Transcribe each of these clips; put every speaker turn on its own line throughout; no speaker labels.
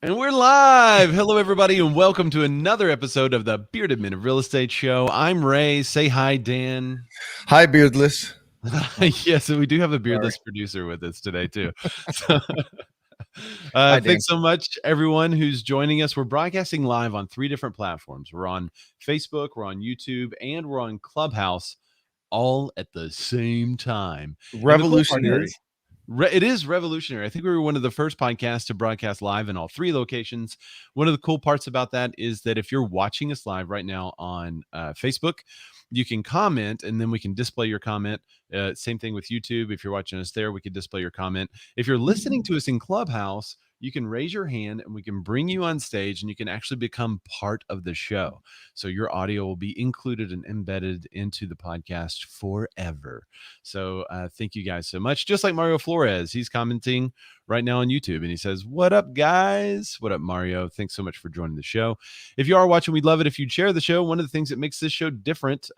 And we're live. Hello, everybody, and welcome to another episode of the Bearded Men of Real Estate Show. I'm Ray. Say hi, Dan.
Hi, Beardless.
Yes, we do have a
Sorry.
beardless producer with us today, too. So,
Hi, Dan.
thanks so much, everyone who's joining us. We're broadcasting live on 3 different platforms. We're on Facebook, we're on YouTube, and we're on Clubhouse all at the same time. And the cool part
Revolutionary.
is, it is revolutionary. I think we were one of the first podcasts to broadcast live in all 3 locations. One of the cool parts about that is that if you're watching us live right now on Facebook, you can comment and then we can display your comment. Same thing with YouTube. If you're watching us there, we can display your comment. If you're listening to us in Clubhouse, you can raise your hand and we can bring you on stage and you can actually become part of the show. So your audio will be included and embedded into the podcast forever. So thank you guys so much. Just like Mario Flores, he's commenting right now on YouTube and he says, "What up, guys? What up, Mario? Thanks so much for joining the show. If you are watching, we'd love it if you'd share the show. One of the things that makes this show different,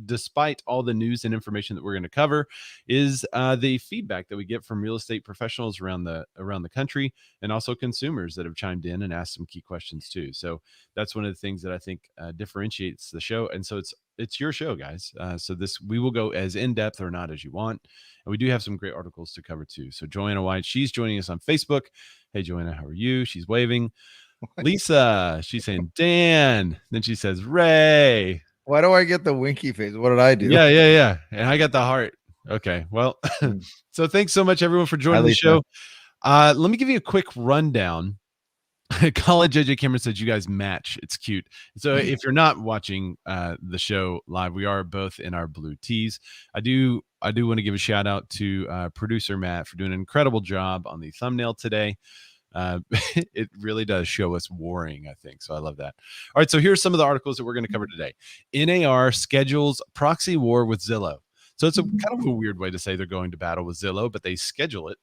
despite all the news and information that we're going to cover, is the feedback that we get from real estate professionals around the country, and also consumers that have chimed in and asked some key questions too. So that's one of the things that I think differentiates the show. And so it's your show, guys. So we will go as in depth or not as you want. And we do have some great articles to cover too. So Joanna White, she's joining us on Facebook. Hey, Joanna, how are you? She's waving. Lisa, she's saying Dan. Then she says Ray.
Why do I get the winky face? What did I do?
Yeah. And I got the heart. Okay. Well, so thanks so much, everyone, for joining the show. Let me give you a quick rundown. College JJ Cameron said you guys match. It's cute. So if you're not watching the show live, we are both in our blue tees. I do want to give a shout out to producer Matt for doing an incredible job on the thumbnail today. It really does show us warring, I think. So I love that. All right. So here's some of the articles that we're going to cover today. NAR schedules proxy war with Zillow. So it's a kind of a weird way to say they're going to battle with Zillow, but they schedule it.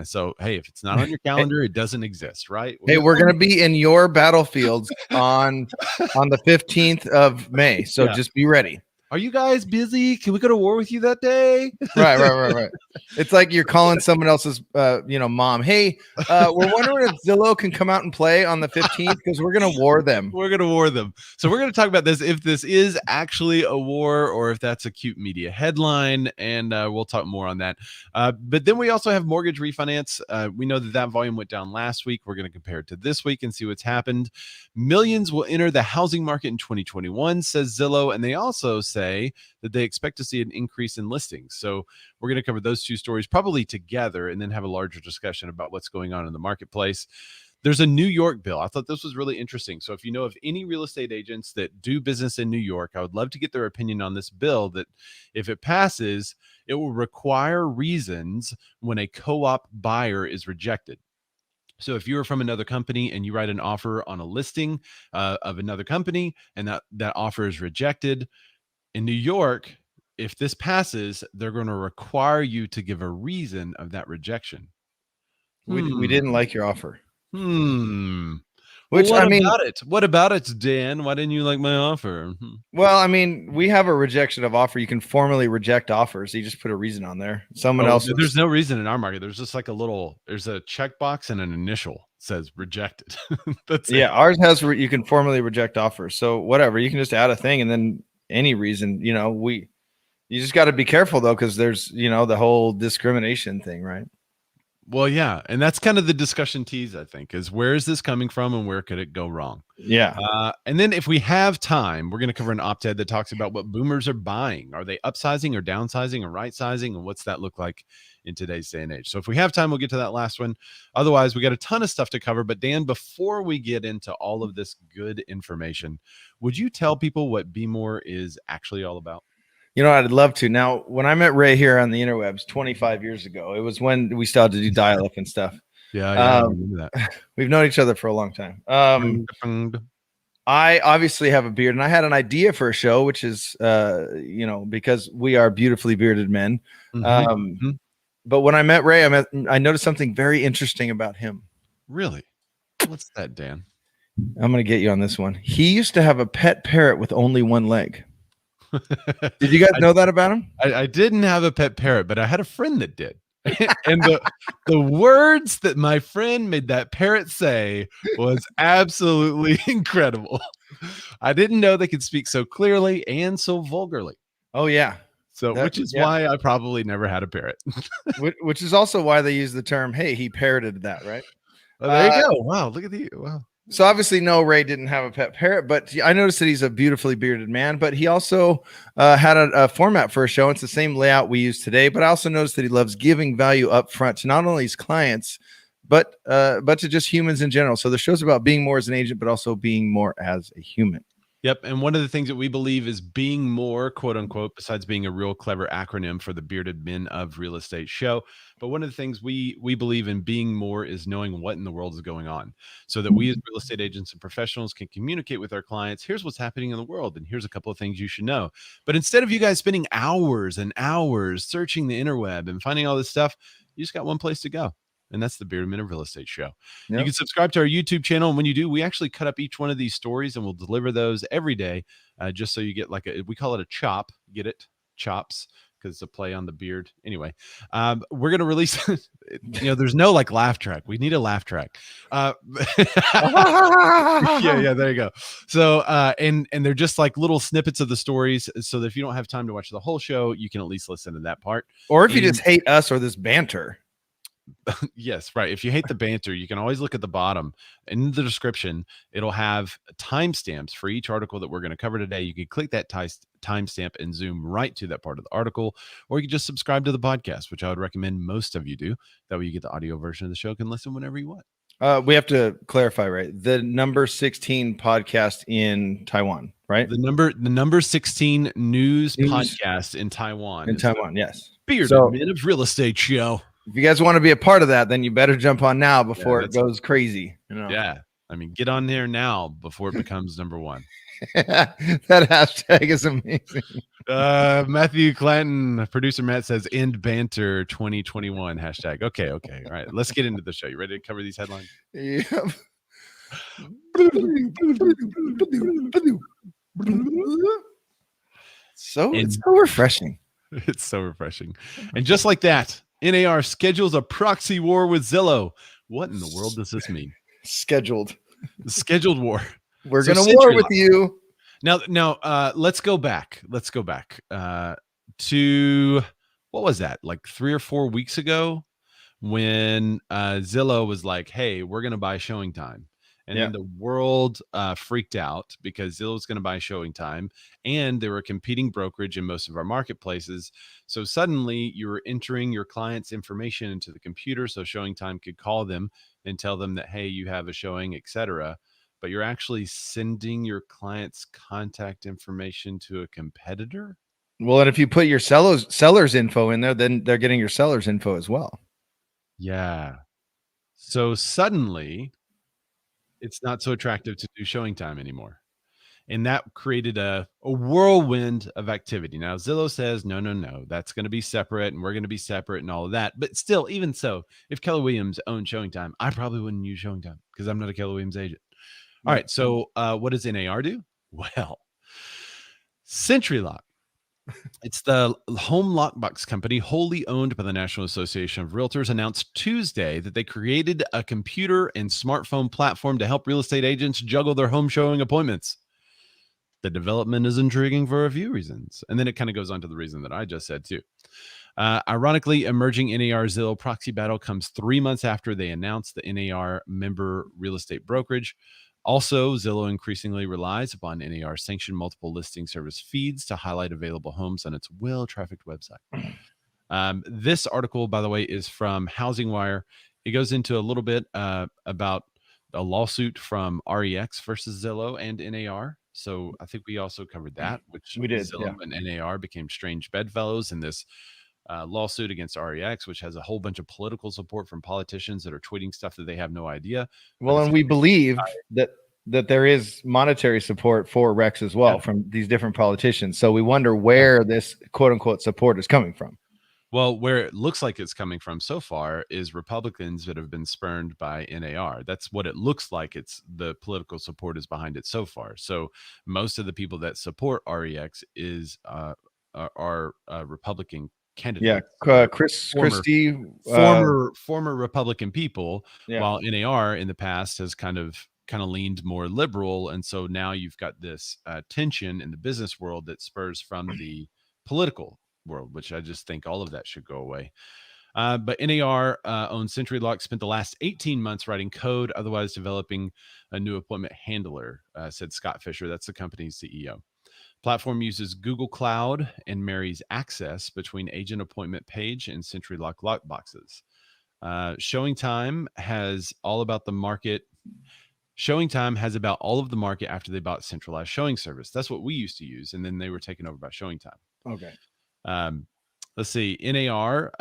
So, hey, if it's not on your calendar, it doesn't exist, right?
Hey, we're going to be in your battlefields on the 15th of May. So just be ready.
Are you guys busy? Can we go to war with you that day?
Right. It's like you're calling someone else's, mom. Hey, we're wondering if Zillow can come out and play on the 15th because we're going to war them.
We're going to war them. So we're going to talk about this, if this is actually a war or if that's a cute media headline, and we'll talk more on that. But then we also have mortgage refinance. We know that volume went down last week. We're going to compare it to this week and see what's happened. Millions will enter the housing market in 2021, says Zillow, and they also say that they expect to see an increase in listings. So we're going to cover those 2 stories probably together and then have a larger discussion about what's going on in the marketplace. There's a New York bill. I thought this was really interesting. So if you know of any real estate agents that do business in New York, I would love to get their opinion on this bill that if it passes, it will require reasons when a co-op buyer is rejected. So if you're from another company and you write an offer on a listing of another company and that offer is rejected, in New York, if this passes, they're going to require you to give a reason of that rejection.
We didn't like your offer.
Which, well, what about it, Dan? Why didn't you like my offer?
Well, I mean, we have a rejection of offer. You can formally reject offers. You just put a reason on there. Someone else.
There's no reason in our market. There's just like there's a checkbox and an initial says rejected. That's it.
Ours has, you can formally reject offers. So whatever, you can just add a thing and then any reason, you just got to be careful though. Cause there's, the whole discrimination thing, right?
Well, yeah. And that's kind of the discussion tease, I think, is where is this coming from and where could it go wrong?
Yeah.
And then if we have time, we're going to cover an op-ed that talks about what boomers are buying. Are they upsizing or downsizing or right-sizing? And what's that look like in today's day and age? So if we have time, we'll get to that last one. Otherwise, we got a ton of stuff to cover. But Dan, before we get into all of this good information, would you tell people what BMORE is actually all about?
I'd love to. Now, when I met Ray here on the interwebs 25 years ago, it was when we started to do dial-up and stuff.
Yeah, I remember that.
We've known each other for a long time. I obviously have a beard, and I had an idea for a show, which is, because we are beautifully bearded men. But when I met Ray, I noticed something very interesting about him.
Really? What's that, Dan?
I'm going to get you on this one. He used to have a pet parrot with only one leg. Did you guys know that about him?
I didn't have a pet parrot, but I had a friend that did. And the words that my friend made that parrot say was absolutely incredible. I didn't know they could speak so clearly and so vulgarly.
Oh yeah.
So, which is why I probably never had a parrot.
Which is also why they use the term, hey, he parroted that, right?
Oh, there you go. Wow, look at you. Wow.
So obviously, no, Ray didn't have a pet parrot, but I noticed that he's a beautifully bearded man. But he also had a format for a show. It's the same layout we use today. But I also noticed that he loves giving value up front to not only his clients, but to just humans in general. So the show's about being more as an agent, but also being more as a human.
Yep. And one of the things that we believe is being more, quote unquote, besides being a real clever acronym for the Bearded Men of Real Estate show. But one of the things we believe in being more is knowing what in the world is going on so that we as real estate agents and professionals can communicate with our clients. Here's what's happening in the world. And here's a couple of things you should know. But instead of you guys spending hours and hours searching the interweb and finding all this stuff, you just got one place to go. And that's the Bearded Men of Real Estate show. Yep. You can subscribe to our YouTube channel. And when you do, we actually cut up each one of these stories and we'll deliver those every day just so you get like we call it a chop. Get it? Chops, because it's a play on the beard. Anyway, we're going to release, there's no like laugh track. We need a laugh track. Yeah, there you go. So, and they're just like little snippets of the stories so that if you don't have time to watch the whole show, you can at least listen to that part.
Or if you just hate us or this banter.
Yes, right. If you hate the banter, you can always look at the bottom in the description. It'll have timestamps for each article that we're going to cover today. You can click that timestamp and zoom right to that part of the article, or you can just subscribe to the podcast, which I would recommend most of you do. That way you get the audio version of the show, can listen whenever you want.
We have to clarify, right? The number 16 podcast in Taiwan, right?
The number 16 news podcast in Taiwan.
In Taiwan, yes.
Bearded Men of Real Estate show.
If you guys want to be a part of that, then you better jump on now before it goes crazy.
Yeah. I mean, get on there now before it becomes number one.
That hashtag is amazing.
Matthew Clanton, producer Matt says end banter 2021 hashtag. Okay. All right. Let's get into the show. You ready to cover these headlines?
Yep. It's so refreshing.
It's so refreshing. And just like that, NAR schedules a proxy war with Zillow. What in the world does this mean?
Scheduled war. We're going to war with you.
Now, let's go back. To what was that? Like 3 or 4 weeks ago when Zillow was like, hey, we're going to buy showing time. And then the world freaked out because Zillow's going to buy showing time, and there were competing brokerage in most of our marketplaces. So suddenly you were entering your client's information into the computer so showing time could call them and tell them that, hey, you have a showing, etc. But you're actually sending your client's contact information to a competitor.
Well, and if you put your seller's info in there, then they're getting your seller's info as well.
Yeah. So suddenly it's not so attractive to do showing time anymore. And that created a whirlwind of activity. Now, Zillow says, no, that's going to be separate and we're going to be separate and all of that. But still, even so, if Keller Williams owned showing time, I probably wouldn't use showing time because I'm not a Keller Williams agent. All right. So what does NAR do? Well, CenturyLock. It's the home lockbox company wholly owned by the National Association of Realtors, announced Tuesday that they created a computer and smartphone platform to help real estate agents juggle their home showing appointments. The development is intriguing for a few reasons. And then it kind of goes on to the reason that I just said too. Ironically, emerging NAR Zillow proxy battle comes 3 months after they announced the NAR member real estate brokerage. Also, Zillow increasingly relies upon NAR sanctioned multiple listing service feeds to highlight available homes on its well-trafficked website. This article, by the way, is from Housing Wire. It goes into a little bit about a lawsuit from REX versus Zillow and NAR. So I think we also covered that, which
we did.
Zillow and NAR became strange bedfellows in this lawsuit against REX, which has a whole bunch of political support from politicians that are tweeting stuff that they have no idea.
Well, and we believe that there is monetary support for Rex as well from these different politicians. So we wonder where this quote unquote support is coming from.
Well, where it looks like it's coming from so far is Republicans that have been spurned by NAR. That's what it looks like. It's the political support is behind it so far. So most of the people that support REX are Republican candidates.
Chris Christie,
former Republican people,
yeah.
while NAR in the past has kind of leaned more liberal, and so now you've got this tension in the business world that spurs from the political world, which I just think all of that should go away. But NAR owns CenturyLock, spent the last 18 months writing code, otherwise developing a new appointment handler, said Scott Fisher. That's the company's CEO. Platform uses Google Cloud and marries access between agent appointment page and CenturyLock lockboxes. Showing Time has all about the market. Showing Time has about all of the market after they bought centralized showing service. That's what we used to use, and then they were taken over by Showing Time.
Okay.
Let's see. NAR,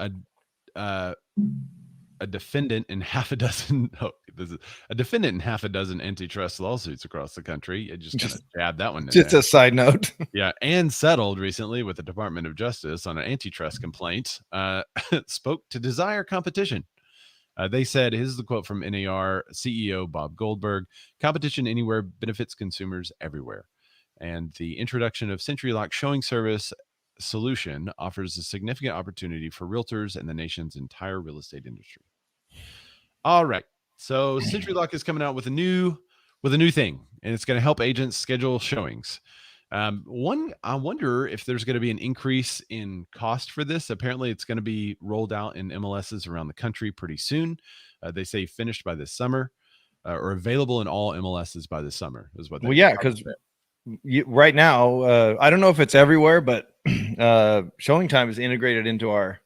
a defendant in half a dozen. Oh, this is a defendant in half a dozen antitrust lawsuits across the country. I just kind of jabbed that one in
Just
there.
a side note.
Yeah, and settled recently with the Department of Justice on an antitrust complaint. Spoke to desire competition. They said, here's the quote from NAR CEO Bob Goldberg: "Competition anywhere benefits consumers everywhere, and the introduction of CenturyLock showing service solution offers a significant opportunity for realtors and the nation's entire real estate industry." All right, so CenturyLock is coming out with a new thing, and it's going to help agents schedule showings. I wonder if there's going to be an increase in cost for this. Apparently, it's going to be rolled out in MLSs around the country pretty soon. They say finished by this summer, or available in all MLSs by this summer is what they.
Well, yeah, because right now, I don't know if it's everywhere, but Showing Time is integrated into our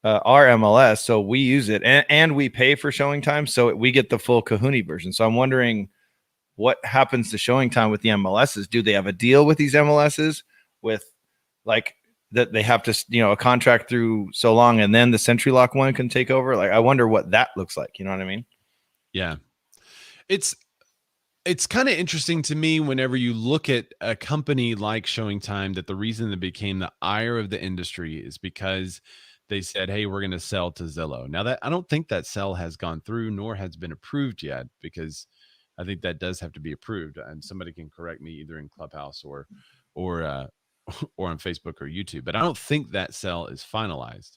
MLS, so we use it, and we pay for Showing Time, so we get the full Kahuna version. So I'm wondering what happens to Showing Time with the MLSs. Do they have a deal with these MLSs with like that they have to, a contract through so long, and then the CenturyLock one can take over? Like, I wonder what that looks like. You know what I mean?
Yeah. It's kind of interesting to me whenever you look at a company like Showing Time, that the reason they became the ire of the industry is because they said, hey, we're going to sell to Zillow. Now, that I don't think that sell has gone through, nor has been approved yet, because I think that does have to be approved, and somebody can correct me either in Clubhouse or on Facebook or YouTube. But I don't think that sell is finalized.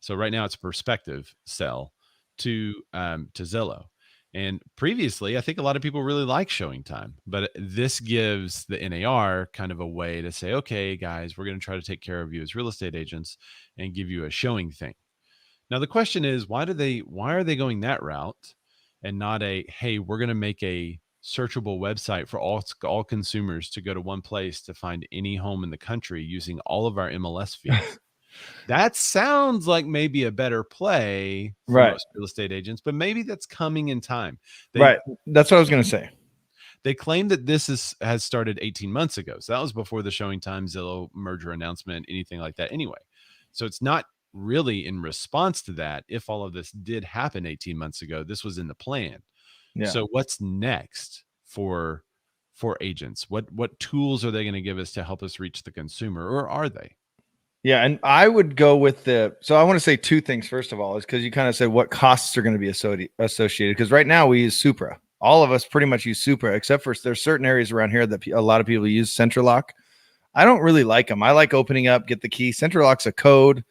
So right now it's a prospective sell to Zillow. And previously, I think a lot of people really like Showing Time, but this gives the NAR kind of a way to say, okay, guys, we're going to try to take care of you as real estate agents and give you a showing thing. Now, the question is, why are they going that route and not a, hey, we're going to make a searchable website for all consumers to go to one place to find any home in the country using all of our MLS feeds? That sounds like maybe a better play for most real estate agents, but maybe that's coming in time.
Right. That's what I was going to say.
They claim that this has started 18 months ago. So that was before the Showing Time Zillow merger announcement, anything like that anyway. So it's not really in response to that. If all of this did happen 18 months ago, this was in the plan. Yeah. So what's next for agents? What tools are they going to give us to help us reach the consumer, or are they?
Yeah, and I would go with so I want to say two things. First of all, is because you kind of said what costs are going to be associated. Because right now we use Supra. All of us pretty much use Supra, except for there's certain areas around here that a lot of people use CenturyLock. I don't really like them. I like opening up, get the key. CenturyLock's a code.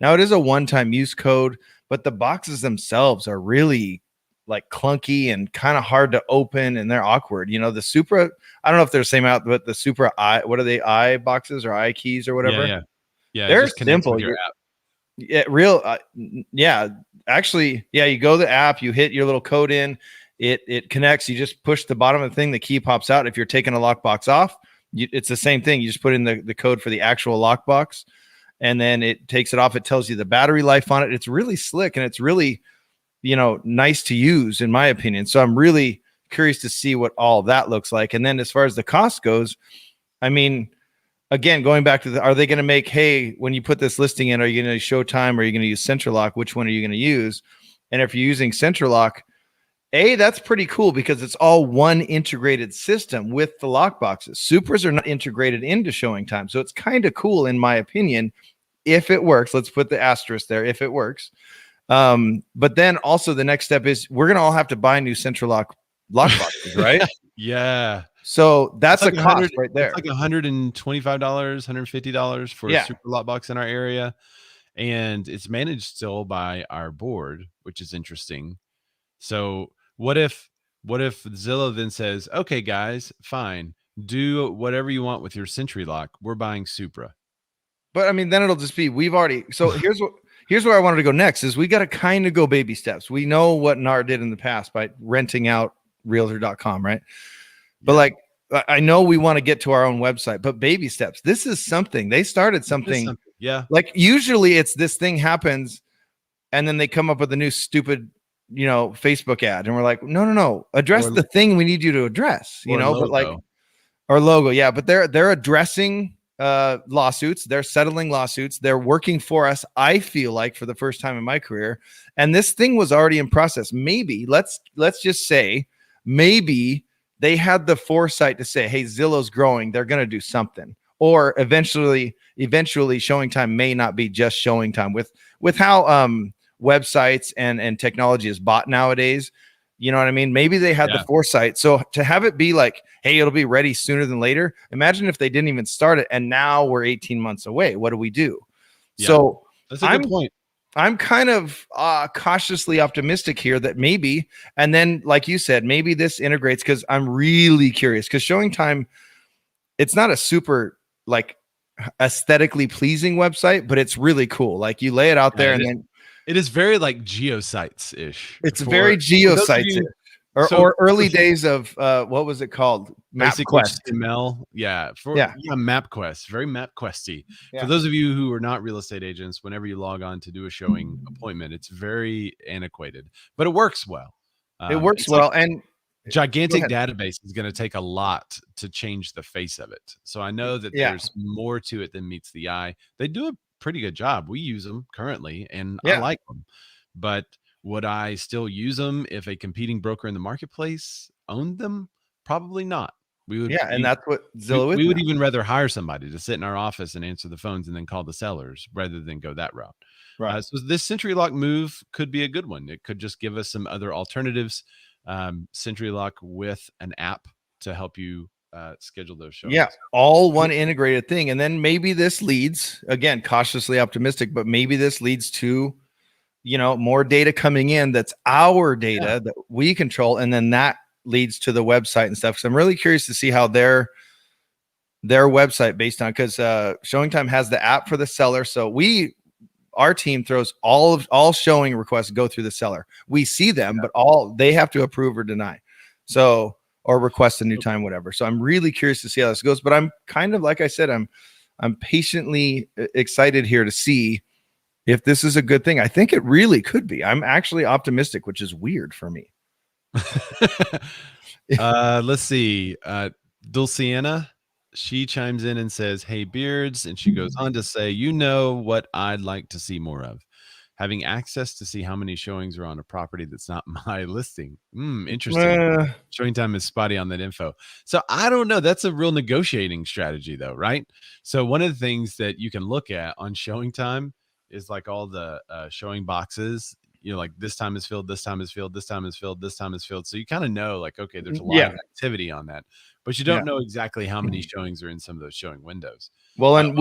Now it is a one-time use code, but the boxes themselves are really like clunky and kind of hard to open, and they're awkward. The Supra, I don't know if they're the same out, but the Supra what are they, I boxes or I keys or whatever?
Yeah,
they're simple.
Your app.
Actually, you go to the app, you hit your little code in, it connects. You just push the bottom of the thing, the key pops out. If you're taking a lockbox off, it's the same thing. You just put in the code for the actual lockbox, and then it takes it off. It tells you the battery life on it. It's really slick, and it's really, nice to use, in my opinion. So I'm really curious to see what all that looks like. And then as far as the cost goes, I mean, again, going back to are they going to make, hey, when you put this listing in, are you going to use Showtime, or are you going to use CenturyLock? Which one are you going to use? And if you're using CenturyLock, that's pretty cool because it's all one integrated system with the lockboxes. Supras are not integrated into Showing Time. So it's kind of cool, in my opinion, if it works. Let's put the asterisk there, if it works. But then also the next step is we're going to all have to buy new CenturyLock lockboxes, right?
Yeah.
So that's like a cost right there.
It's like $125, $150 for a super lockbox in our area. and it's managed still by our board, which is interesting. So what if Zillow then says, okay, guys, fine, do whatever you want with your Century Lock. We're buying Supra.
But I mean, then it'll just be we've already. So here's where I wanted to go next is we got to kind of go baby steps. We know what NAR did in the past by renting out realtor.com, right? But
Yeah.
like I know we want to get to our own website, but baby steps. This is something. They started something.
Yeah.
Like usually it's this thing happens and then they come up with a new stupid, Facebook ad and we're like, no, address
Or
the thing we need you to address, but like
logo.
our logo. Yeah, but they're addressing lawsuits, they're settling lawsuits, they're working for us, I feel like, for the first time in my career. And this thing was already in process. Maybe let's just say maybe they had the foresight to say, hey, Zillow's growing, they're going to do something. Or eventually showing time may not be just showing time with how websites and technology is bought nowadays. You know what I mean? Maybe they had the foresight. So to have it be like, hey, it'll be ready sooner than later. Imagine if they didn't even start it and now we're 18 months away. What do we do?
Yeah,
so
that's a good point.
I'm kind of cautiously optimistic here that maybe, and then like you said, maybe this integrates, because I'm really curious, because showing time, it's not a super like aesthetically pleasing website, but it's really cool. Like you lay it out there and then
it is very like geosites ish.
It's very geosites or early days of what was it called? MapQuest.
HTML. Yeah. MapQuest. Very MapQuesty.
Yeah.
For those of you who are not real estate agents, whenever you log on to do a showing appointment, it's very antiquated, but it works well.
It works well. And
gigantic database is going to take a lot to change the face of it. So I know that there's more to it than meets the eye. They do a pretty good job. We use them currently and I like them, but would I still use them if a competing broker in the marketplace owned them? Probably not. We would.
Yeah. And that's what Zillow is.
We would even rather hire somebody to sit in our office and answer the phones and then call the sellers rather than go that route.
Right.
So this Century Lock move could be a good one. It could just give us some other alternatives. Century Lock with an app to help you schedule those shows.
Yeah, all one integrated thing. And then maybe this leads, again, cautiously optimistic, but maybe this leads to, more data coming in that's our data that we control. And then that leads to the website and stuff. So I'm really curious to see how their website based on, because Showing Time has the app for the seller. So our team throws all showing requests go through the seller. We see them, but they have to approve or deny. So, or request a new time, whatever. So I'm really curious to see how this goes, but I'm kind of, like I said, I'm patiently excited here to see if this is a good thing. I think it really could be. I'm actually optimistic, which is weird for me.
Let's see. Dulciana, she chimes in and says, hey, Beards. And she goes on to say, what I'd like to see more of. Having access to see how many showings are on a property that's not my listing. Interesting. Showing time is spotty on that info. So I don't know. That's a real negotiating strategy though, right? So one of the things that you can look at on Showing Time is like all the showing boxes, like this time is filled, this time is filled, this time is filled, this time is filled. So you kind of know like, okay, there's a lot of activity on that, but you don't know exactly how many showings are in some of those showing windows.
Well, and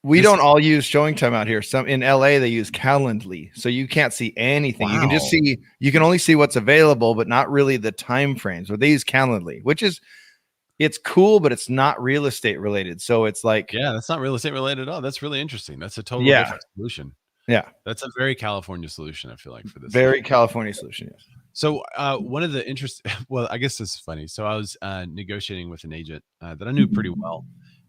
we don't all use Showing Time out here. Some in LA, they use Calendly. So you can't see anything. Wow. You can only see what's available, but not really the time frames. Or they use Calendly, which is, it's cool, but it's not real estate related. So it's like,
that's not real estate related at all. That's really interesting. That's a totally different solution.
Yeah.
That's a very California solution, I feel like, for this.
Very California solution. Yes.
So one of the well, I guess this is funny. So I was negotiating with an agent that I knew pretty well.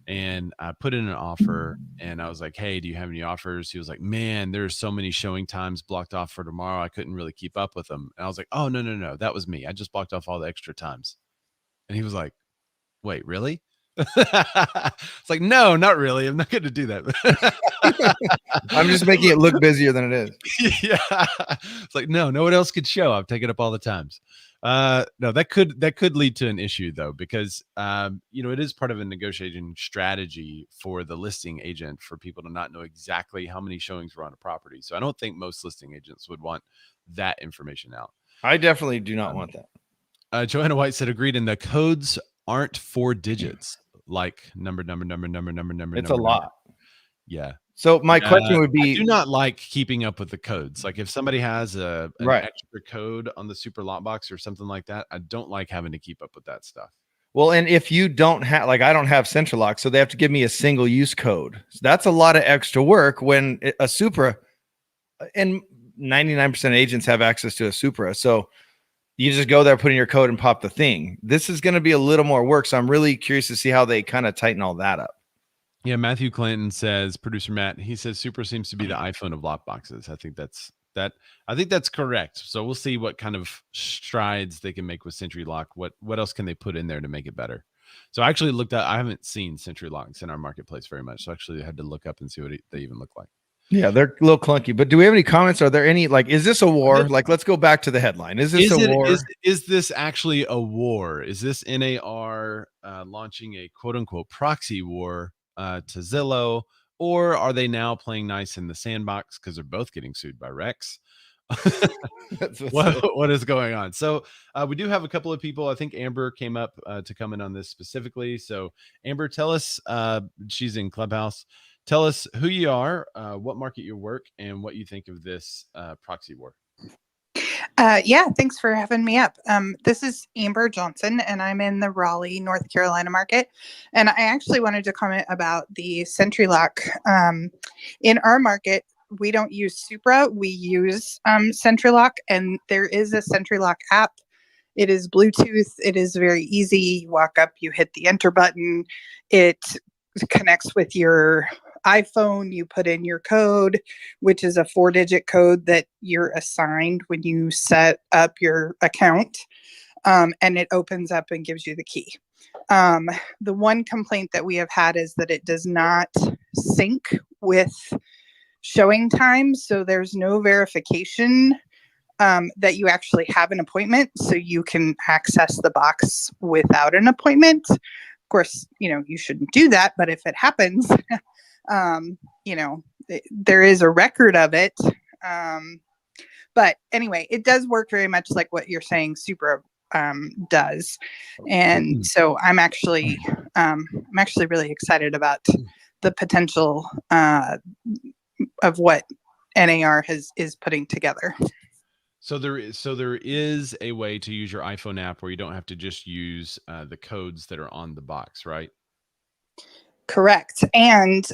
And I put in an offer and I was like, hey, do you have any offers? He was like, man, there's so many showing times blocked off for tomorrow. I couldn't really keep up with them. And I was like, oh, no. That was me. I just blocked off all the extra times. And he was like, wait, really? It's like, no, not really. I'm not going to do that.
I'm just making it look busier than it is.
Yeah. It's like, no one else could show. I've taken up all the times. No, that could lead to an issue though, because it is part of a negotiating strategy for the listing agent for people to not know exactly how many showings were on a property. So I don't think most listing agents would want that information out.
I definitely do not want that.
Joanna White said, agreed. And the codes aren't 4 digits, like number.
It's a lot.
Yeah.
So my question would
I do
be,
not like keeping up with the codes. Like if somebody has an
right.
extra code on the super lockbox or something like that, I don't like having to keep up with that stuff.
Well, and if you don't have, like, I don't have Central Lock, so they have to give me a single use code. So that's a lot of extra work when a Supra, and 99% of agents have access to a Supra. So you just go there, put in your code, and pop the thing. This is going to be a little more work. So I'm really curious to see how they kind of tighten all that up.
Yeah, Matthew Clinton says, producer Matt, he says Super seems to be the iPhone of lockboxes. I think that's correct. So we'll see what kind of strides they can make with Century Lock. What else can they put in there to make it better? So I actually looked at, I haven't seen Century Locks in our marketplace very much. So actually I had to look up and see what they even look like.
Yeah, they're a little clunky, but do we have any comments? Are there any, like, is this a war? Like, let's go back to the headline. Is this a war?
Is this actually a war? Is this NAR launching a quote unquote proxy war to Zillow, or are they now playing nice in the sandbox because they're both getting sued by Rex? What is going on? So we do have a couple of people. I think Amber came up to comment on this specifically. So Amber, tell us, she's in Clubhouse. Tell us who you are, what market you work, and what you think of this proxy war.
Yeah, thanks for having me up. This is Amber Johnson, and I'm in the Raleigh, North Carolina market. And I actually wanted to comment about the Century Lock. In our market, we don't use Supra, we use Century Lock, and there is a Century Lock app. It is Bluetooth. It is very easy. You walk up, you hit the enter button. It connects with your iPhone, you put in your code, which is a 4-digit code that you're assigned when you set up your account, and it opens up and gives you the key. The one complaint that we have had is that it does not sync with showing time, so there's no verification that you actually have an appointment, so you can access the box without an appointment. Of course, you shouldn't do that, but if it happens, there is a record of it. But anyway, it does work very much like what you're saying Supra does. And so I'm actually really excited about the potential of what NAR is putting together.
So there is a way to use your iPhone app where you don't have to just use the codes that are on the box, right?
Correct. And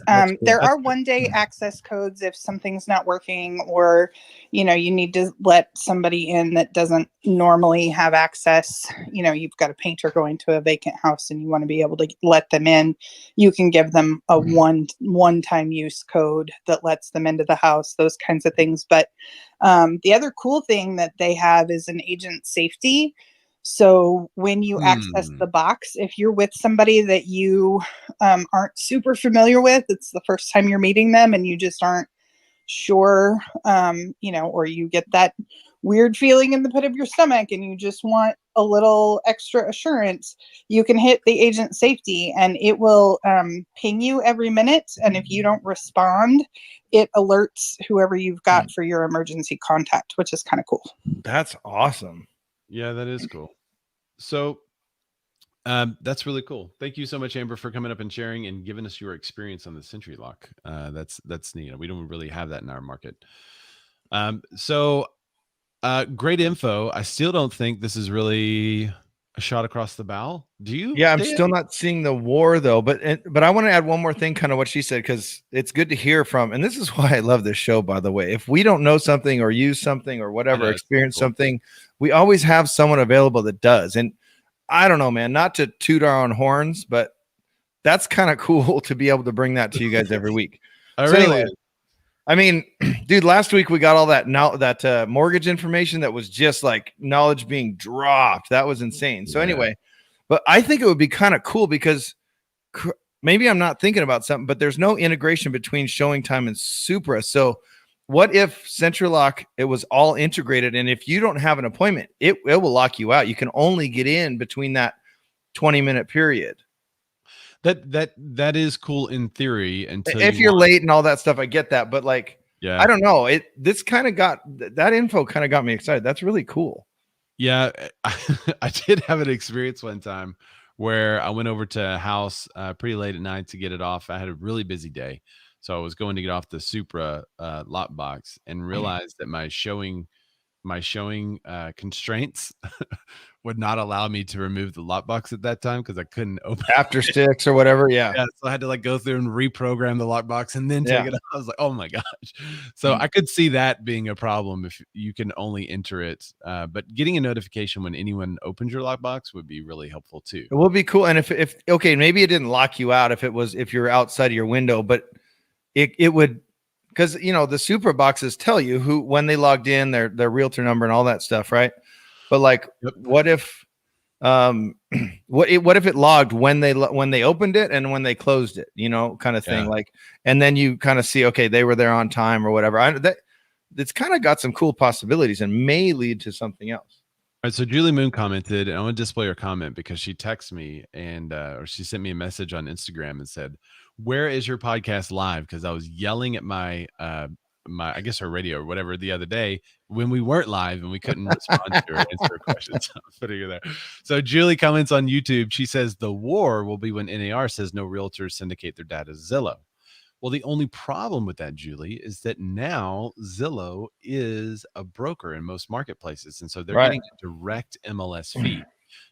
there are 1-day access codes if something's not working, or, you need to let somebody in that doesn't normally have access. You've got a painter going to a vacant house and you want to be able to let them in. You can give them a one-time use code that lets them into the house, those kinds of things. But the other cool thing that they have is an agent safety. So when you access the box, if you're with somebody that you aren't super familiar with, it's the first time you're meeting them and you just aren't sure, or you get that weird feeling in the pit of your stomach and you just want a little extra assurance, you can hit the agent safety and it will ping you every minute. And if you don't respond, it alerts whoever you've got for your emergency contact, which is kind of cool.
That's awesome.
Yeah, that is cool. So that's really cool. Thank you so much, Amber, for coming up and sharing and giving us your experience on the Century Lock. That's neat. We don't really have that in our market. Great info. I still don't think this is really a shot across the bow. Do you?
Yeah, I'm still not seeing the war though, but I want to add one more thing, kind of what she said, because it's good to hear from, and this is why I love this show, by the way. If we don't know something or use something or whatever, experience something, we always have someone available that does. And I don't know, man, not to toot our own horns, but that's kind of cool to be able to bring that to you guys every week. Anyway, I mean, dude, last week we got all that mortgage information that was just like knowledge being dropped. That was insane. So anyway, but I think it would be kind of cool because maybe I'm not thinking about something, but there's no integration between showing time and Supra. So what if Central Lock, it was all integrated, and if you don't have an appointment, it will lock you out. You can only get in between that 20-minute period.
That is cool in theory until
if you're late and all that stuff. I get that, but like, I don't know. This kind of got that info kind of got me excited. That's really cool.
Yeah, I did have an experience one time where I went over to a house pretty late at night to get it off. I had a really busy day. So I was going to get off the Supra lockbox and realized that my showing constraints would not allow me to remove the lockbox at that time because I couldn't open
After sticks or whatever. Yeah.
Yeah, so I had to like go through and reprogram the lockbox and then take
Yeah.
it out. I was like, oh my gosh. So I could see that being a problem if you can only enter it. But getting a notification when anyone opens your lockbox would be really helpful too.
It would be cool. And if okay, maybe it didn't lock you out if you're outside of your window, but it would, because the super boxes tell you who when they logged in, their realtor number and all that stuff, right? But like,
Yep.
what if what if it logged when they opened it and when they closed it, kind of thing.
Yeah.
Like, and then you kind of see, okay, they were there on time or whatever. It's kind of got some cool possibilities and may lead to something else.
All right, so Julie Moon commented, and I want to display her comment because she texted me and or she sent me a message on Instagram and said, "Where is your podcast live?" Because I was yelling at my I guess her radio or whatever the other day when we weren't live and we couldn't respond to her and answer her questions. So I was putting her there. So Julie comments on YouTube. She says the war will be when NAR says no realtors syndicate their data to Zillow. Well, the only problem with that, Julie, is that now Zillow is a broker in most marketplaces. And so they're
Right.
getting a direct MLS fee.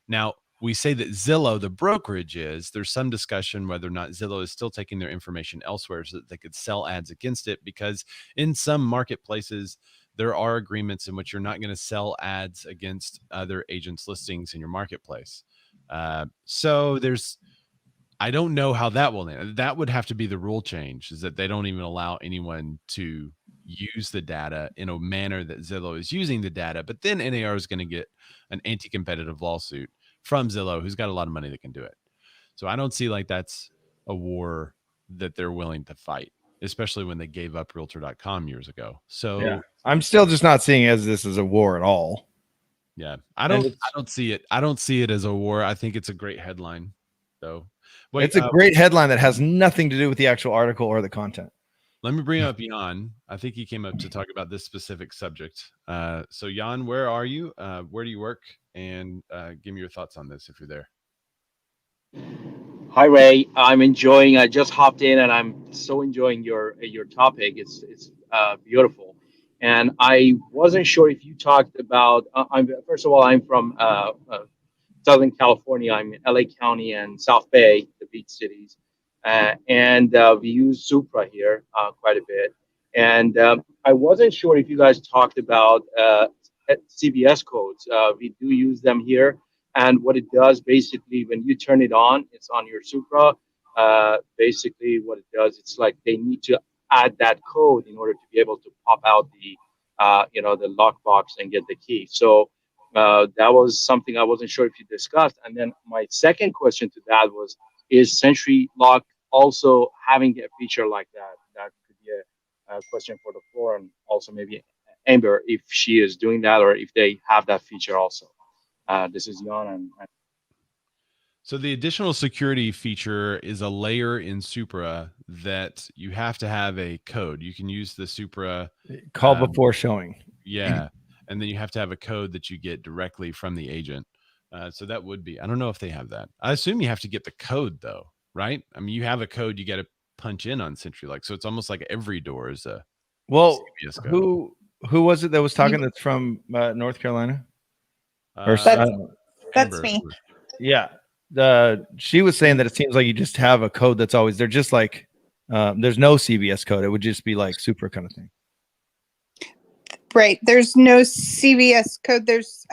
Now, we say that Zillow, the brokerage is, there's some discussion whether or not Zillow is still taking their information elsewhere so that they could sell ads against it, because in some marketplaces, there are agreements in which you're not going to sell ads against other agents' listings in your marketplace. So I don't know how that will end. That would have to be the rule change, is that they don't even allow anyone to use the data in a manner that Zillow is using the data. But then NAR is going to get an anti-competitive lawsuit from Zillow, who's got a lot of money that can do it. So I don't see like that's a war that they're willing to fight, especially when they gave up realtor.com years ago. So
yeah. I'm still just not seeing this as a war at all.
Yeah, I don't see it. I don't see it as a war. I think it's a great headline, though. Wait,
it's a great headline that has nothing to do with the actual article or the content.
Let me bring up Jan. I think he came up to talk about this specific subject. So Jan, where are you? Where do you work? And give me your thoughts on this if you're there.
Hi Ray, I just hopped in and I'm so enjoying your topic. It's beautiful, and I wasn't sure if you talked about. First of all, I'm from Southern California. I'm in LA County and South Bay, the beach cities, and we use Supra here quite a bit. And I wasn't sure if you guys talked about CBS codes. We do use them here. And what it does, basically, when you turn it on, it's on your Supra. Basically, what it does, it's like they need to add that code in order to be able to pop out the lockbox and get the key. So that was something I wasn't sure if you discussed. And then my second question to that was, is Century Lock also having a feature like that? That could be a question for the floor, and also maybe Amber, if she is doing that or if they have that feature also. This is Jan.
So the additional security feature is a layer in Supra that you have to have a code. You can use the Supra
call before showing.
Yeah. And then you have to have a code that you get directly from the agent. So that would be, I don't know if they have that. I assume you have to get the code though, right? I mean, you have a code you got to punch in on Century Lock. So it's almost like every door is a CBS code.
Who was it that was talking that's from North Carolina?
That's me.
Yeah. She was saying that it seems like you just have a code that's always, they're just like, there's no CBS code. It would just be like super kind of thing.
Right. There's no CBS code. There's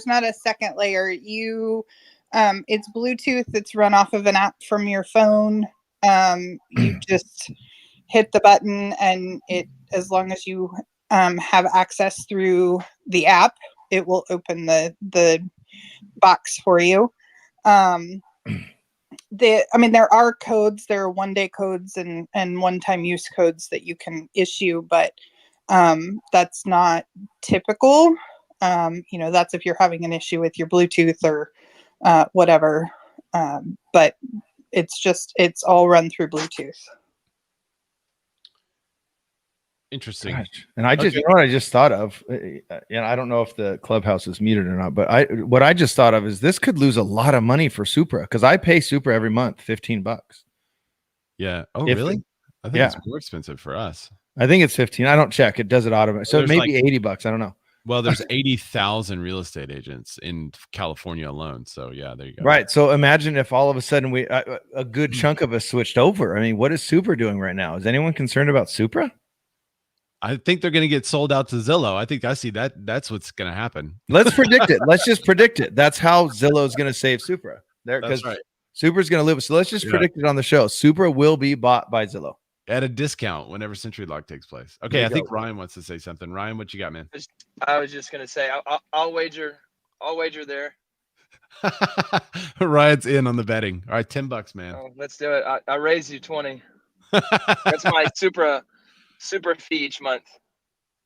not a second layer. It's Bluetooth. It's run off of an app from your phone. You just hit the button and as long as you have access through the app, it will open the box for you. There are codes. There are one-day codes and one-time use codes that you can issue, but that's not typical. That's if you're having an issue with your Bluetooth or whatever. But it's all run through Bluetooth.
Interesting.
Gosh. And you know what I just thought of, and I don't know if the Clubhouse is muted or not, but what I just thought of is this could lose a lot of money for Supra, because I pay Supra every month $15.
Yeah. Oh, really? I think
Yeah.
it's more expensive for us.
I think it's 15. I don't check. It does it automatically. So
There's
maybe
like-
$80. I don't know.
Well, there's 80,000 real estate agents in California alone. So yeah, there you go.
Right. So imagine if all of a sudden a good chunk of us switched over. I mean, what is Supra doing right now? Is anyone concerned about Supra?
I think they're going to get sold out to Zillow. I think I see that. That's what's going to happen.
Let's predict it. Let's just predict it. That's how Zillow is going to save Supra. There,
That's
because
right.
Supra's going to live. So let's just predict it on the show. Supra will be bought by Zillow
At a discount whenever Century Lock takes place. Okay, I think Ryan wants to say something. Ryan, what you got, man?
I was just gonna say I'll wager there.
Ryan's in on the betting. All right, $10, man.
Oh, let's do it. I raise you 20. That's my super fee each month.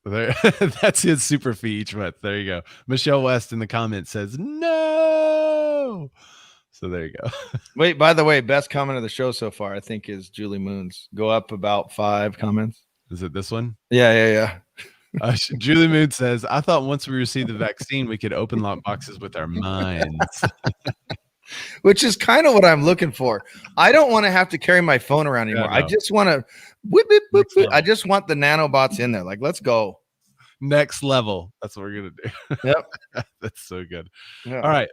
There, that's his super fee each month. There you go. Michelle West in the comments says no. So there you go.
Wait, by the way, best comment of the show so far, I think, is Julie Moon's. Go up about 5 comments.
Is it this one?
Yeah.
Julie Moon says, I thought once we received the vaccine, we could open lock boxes with our minds.
Which is kind of what I'm looking for. I don't want to have to carry my phone around anymore.
Yeah, no.
I just want to whip. I just want the nanobots in there. Like, let's go.
Next level. That's what we're going to do.
Yep.
That's so good.
Yeah.
All right.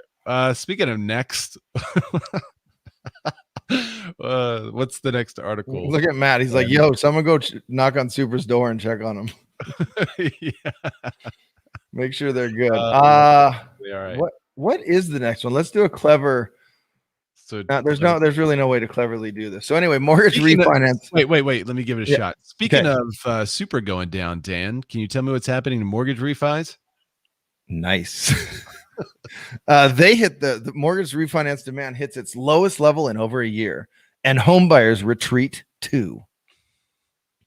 Speaking of next, what's the next article?
Look at Matt. He's like, yo, someone go knock on Supra's door and check on him.
Yeah.
Make sure they're good.
All right.
What is the next one? Let's do a clever.
So
there's really no way to cleverly do this. So anyway, mortgage refinance.
Wait. Let me give it a shot. Speaking of Super going down, Dan, can you tell me what's happening to mortgage refis?
Nice. They hit the mortgage refinance demand hits its lowest level in over a year, and home buyers retreat too.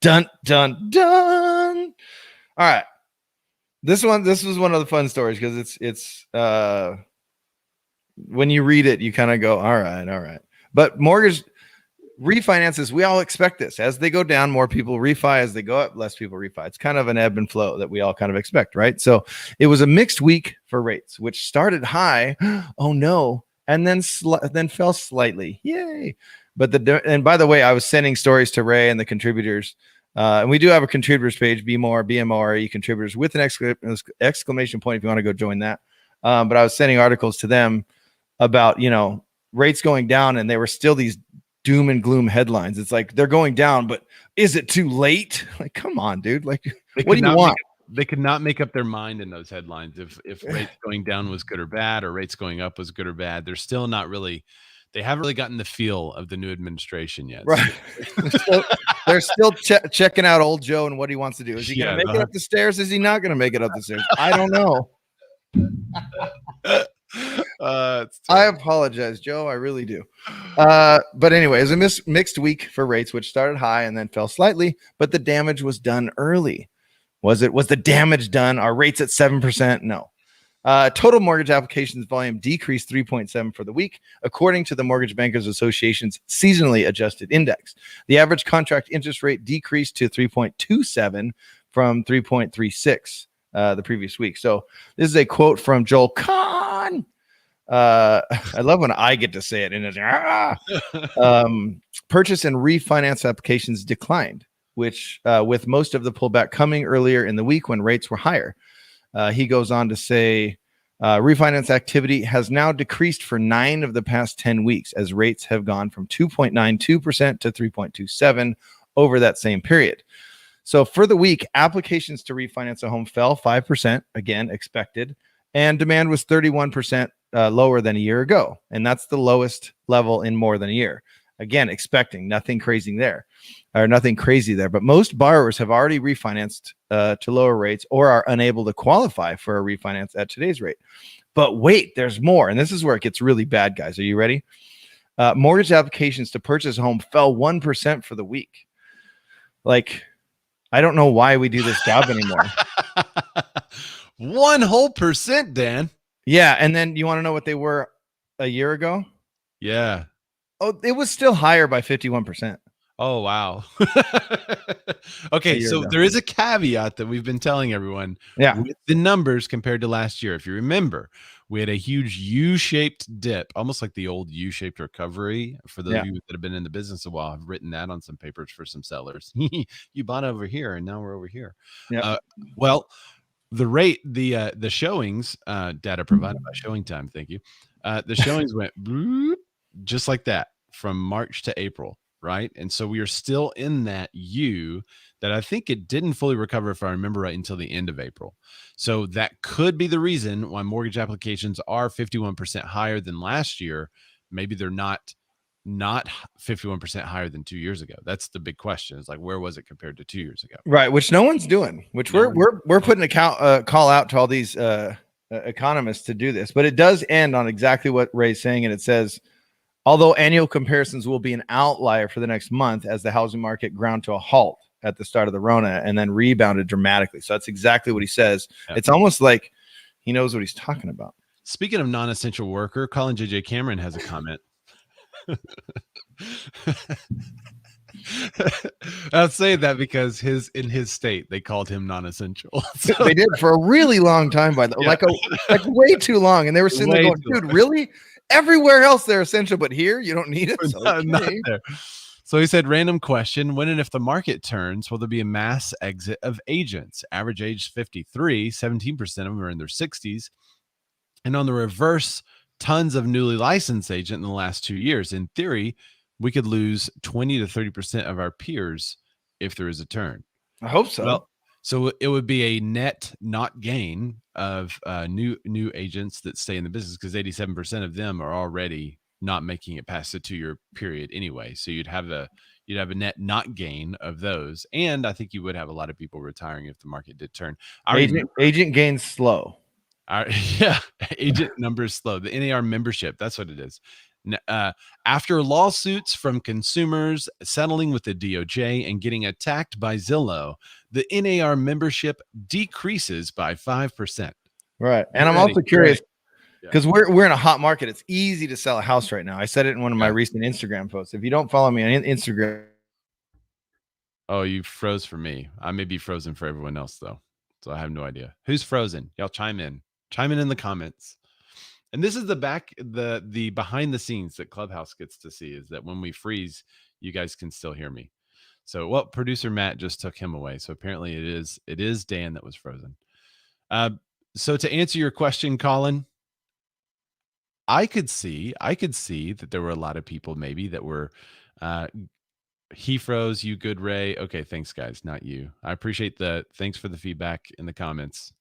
Dun dun dun. All right. This was one of the fun stories because it's when you read it, you kind of go, all right. But mortgage refinances, we all expect this. As they go down, more people refi. As they go up, less people refi. It's kind of an ebb and flow that we all kind of expect, right? So it was a mixed week for rates, which started high. Oh no. And then fell slightly. Yay. But and by the way, I was sending stories to Ray and the contributors. And we do have a contributors page, BMORE contributors with an exclamation point if you want to go join that. But I was sending articles to them about, rates going down, and they were still these doom and gloom headlines. It's like they're going down, but is it too late? Like, come on, dude. Like, what do you want?
They could not make up their mind in those headlines if rates going down was good or bad, or rates going up was good or bad. They're still not really. They haven't really gotten the feel of the new administration yet.
Right. They're still checking out old Joe and what he wants to do. Is he going to make it up the stairs? Is he not going to make it up the stairs? I don't know. I apologize, Joe. I really do. But anyway, it was a mixed week for rates, which started high and then fell slightly, but the damage was done early. Was the damage done? Are rates at 7%? No. Total mortgage applications volume decreased 3.7 for the week, according to the Mortgage Bankers Association's seasonally adjusted index. The average contract interest rate decreased to 3.27 from 3.36 the previous week. So this is a quote from Joel Kahn. I love when I get to say it. And it's, purchase and refinance applications declined, which with most of the pullback coming earlier in the week when rates were higher. He goes on to say refinance activity has now decreased for 9 of the past 10 weeks as rates have gone from 2.92% to 3.27 over that same period. So for the week, applications to refinance a home fell 5%, again, expected, and demand was 31% lower than a year ago. And that's the lowest level in more than a year. Again, expecting nothing crazy there. But most borrowers have already refinanced to lower rates or are unable to qualify for a refinance at today's rate. But wait, there's more. And this is where it gets really bad, guys. Are you ready? Mortgage applications to purchase a home fell 1% for the week. Like, I don't know why we do this job anymore.
1%, Dan.
Yeah. And then you want to know what they were a year ago?
Yeah.
Oh, it was still higher by 51%.
Oh, wow. Okay, so there is a caveat that we've been telling everyone with the numbers compared to last year. If you remember, We had a huge U-shaped dip, almost like the old U-shaped recovery. For those of you that have been in the business a while, I've written that on some papers for some sellers. You bought over here, and now we're over here.
Yeah.
Well, the rate, the showings, data provided by Showing Time, thank you. The showings went just like that from March to April, right? And so we are still in that U that I think it didn't fully recover, if I remember right, until the end of April. So that could be the reason why mortgage applications are 51% higher than last year. Maybe they're not 51% higher than 2 years ago. That's the big question. Is like, where was it compared to 2 years ago?
Right, which no one's doing. Which we're putting a call out to all these economists to do this, but it does end on exactly what Ray's saying, and it says, although annual comparisons will be an outlier for the next month as the housing market ground to a halt at the start of the Rona and then rebounded dramatically. So that's exactly what he says. Yeah. It's almost like he knows what he's talking about.
Speaking of non-essential worker, Colin JJ Cameron has a comment. I'll say that because in his state they called him non-essential. So.
They did for a really long time, by the way, like way too long, and they were sitting there going, "Dude, really? Everywhere else they're essential, but here you don't need it." Okay.
Not there. So he said, random question: when and if the market turns, will there be a mass exit of agents? Average age 53, 17% of them are in their 60s, and on the reverse, tons of newly licensed agents in the last 2 years. In theory, we could lose 20 to 30% of our peers if there is a turn.
I hope so.
Well, so it would be a net not gain of new agents that stay in the business, because 87% of them are already not making it past the 2-year period anyway. So you'd have a net not gain of those, and I think you would have a lot of people retiring if the market did turn.
Agent gains slow.
Agent numbers slow. The NAR membership, that's what it is. After lawsuits from consumers settling with the DOJ and getting attacked by Zillow, the NAR membership decreases by 5%.
Right. And I'm also curious, because we're in a hot market. It's easy to sell a house right now. I said it in one of my recent Instagram posts. If you don't follow me on Instagram.
Oh, you froze for me. I may be frozen for everyone else, though. So I have no idea. Who's frozen? Y'all chime in the comments. And this is the behind the scenes that Clubhouse gets to see, is that when we freeze, you guys can still hear me. So, well, producer Matt just took him away. So apparently it is Dan that was frozen. So to answer your question, Colin, I could see that there were a lot of people maybe that were, he froze, you good, Ray. Okay. Thanks guys. Not you. I appreciate thanks for the feedback in the comments.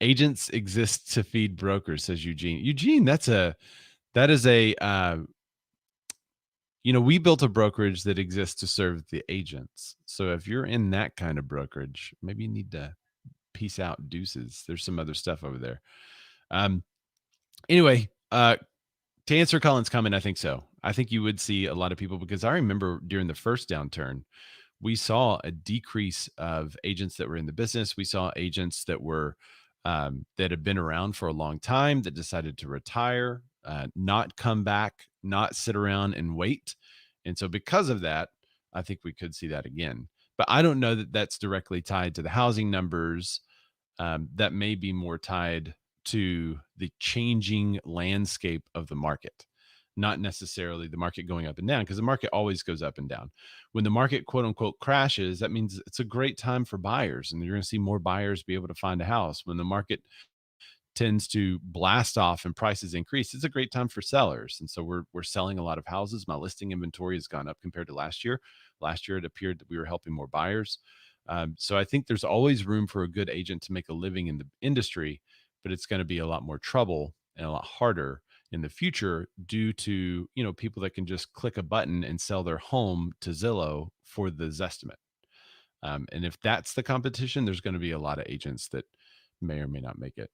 Agents exist to feed brokers, says Eugene. Eugene, that is a, we built a brokerage that exists to serve the agents. So if you're in that kind of brokerage, maybe you need to peace out, deuces. There's some other stuff over there. Anyway, to answer Colin's comment, I think so. I think you would see a lot of people, because I remember during the first downturn, we saw a decrease of agents that were in the business. We saw agents that were that had been around for a long time that decided to retire, not come back, not sit around and wait. And so because of that, I think we could see that again. But I don't know that that's directly tied to the housing numbers. That may be more tied to the changing landscape of the market, not necessarily the market going up and down, because the market always goes up and down. When the market, quote unquote, crashes, that means it's a great time for buyers, and you're going to see more buyers be able to find a house. When the market tends to blast off and prices increase, it's a great time for sellers. And so we're selling a lot of houses. My listing inventory has gone up compared to last year. Last year, it appeared that we were helping more buyers. So I think there's always room for a good agent to make a living in the industry, but it's going to be a lot more trouble and a lot harder in the future due to, people that can just click a button and sell their home to Zillow for the Zestimate. And if that's the competition, there's going to be a lot of agents that may or may not make it.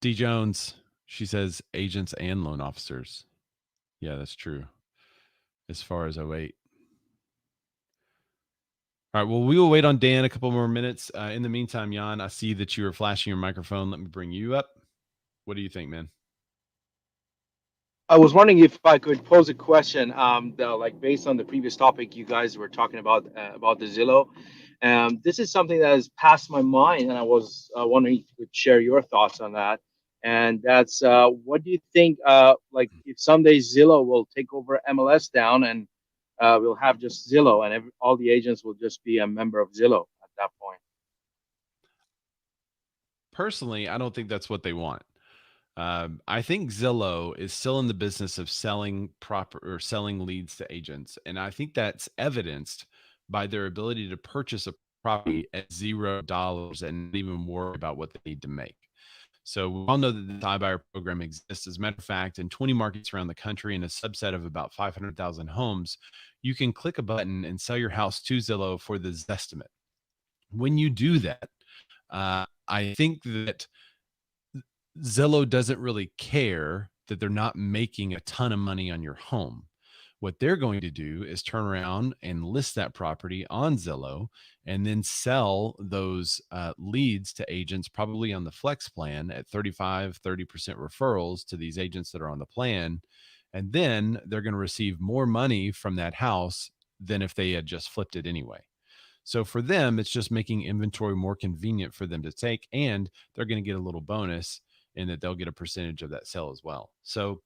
D Jones, she says agents and loan officers. Yeah, that's true. As far as 08. All right. Well, we will wait on Dan a couple more minutes. In the meantime, Jan, I see that you are flashing your microphone. Let me bring you up. What do you think, man?
I was wondering if I could pose a question, like based on the previous topic you guys were talking about the Zillow. This is something that has passed my mind, and I was wondering if you could share your thoughts on that. And that's what do you think? Like, if someday Zillow will take over MLS down, and we'll have just Zillow, and all the agents will just be a member of Zillow at that point.
Personally, I don't think that's what they want. I think Zillow is still in the business of selling selling leads to agents, and I think that's evidenced by their ability to purchase a property at $0 and not even worry about what they need to make. So we all know that the iBuyer program exists. As a matter of fact, in 20 markets around the country, in a subset of about 500,000 homes, you can click a button and sell your house to Zillow for the Zestimate. When you do that, I think that Zillow doesn't really care that they're not making a ton of money on your home. What they're going to do is turn around and list that property on Zillow and then sell those leads to agents, probably on the flex plan at 30% referrals to these agents that are on the plan. And then they're going to receive more money from that house than if they had just flipped it anyway. So for them, it's just making inventory more convenient for them to take, and they're going to get a little bonus in that they'll get a percentage of that sale as well. So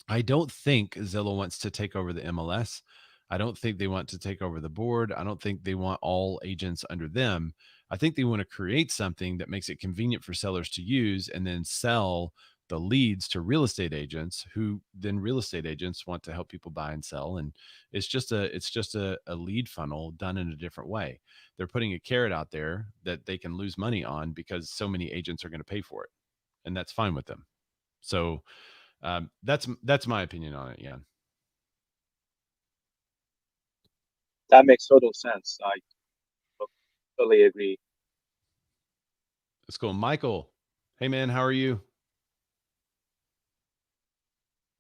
I don't think Zillow wants to take over the MLS. I don't think they want to take over the board. I don't think they want all agents under them. I think they want to create something that makes it convenient for sellers to use and then sell the leads to real estate agents, who then real estate agents want to help people buy and sell. And it's just a lead funnel done in a different way. They're putting a carrot out there that they can lose money on because so many agents are going to pay for it, and that's fine with them. So that's my opinion on it. Yeah.
That makes total sense. I totally agree.
Let's go. Michael. Hey man, how are you?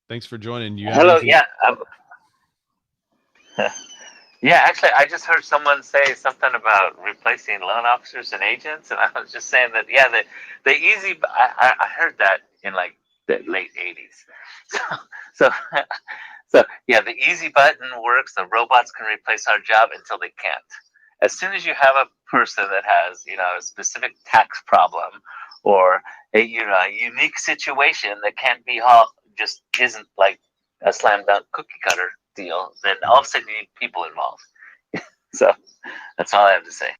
Thanks for joining. You have
Hello.
anything?
Yeah. Yeah. Actually, I just heard someone say something about replacing loan officers and agents, and I was just saying that. Yeah, the easy. I heard that in like the late '80s. So so yeah, the easy button works. The robots can replace our job until they can't. As soon as you have a person that has a specific tax problem or a a unique situation that can't be just isn't like a slam dunk cookie cutter deal, then all of a sudden you need people involved. So that's all I have to say.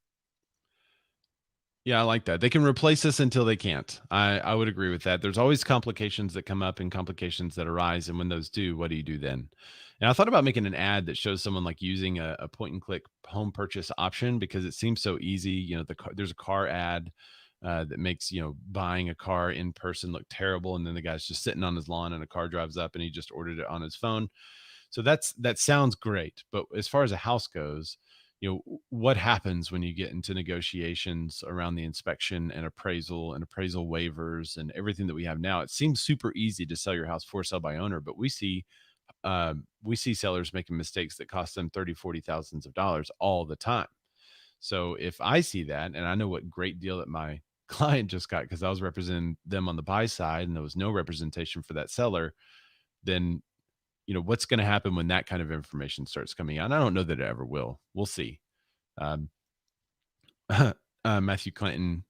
Yeah, I like that. They can replace us until they can't. I would agree with that. There's always complications that come up and complications that arise. And when those do, what do you do then? And I thought about making an ad that shows someone like using a point and click home purchase option, because it seems so easy. There's a car ad that makes, buying a car in person look terrible. And then the guy's just sitting on his lawn and a car drives up and he just ordered it on his phone. So that sounds great. But as far as a house goes, what happens when you get into negotiations around the inspection and appraisal waivers and everything that we have now? It seems super easy to sell your house for sale by owner, but we see sellers making mistakes that cost them 30, 40 thousands of dollars all the time. So if I see that, and I know what great deal that my client just got, because I was representing them on the buy side and there was no representation for that seller, then what's going to happen when that kind of information starts coming out? And I don't know that it ever will. We'll see. Matthew Clinton,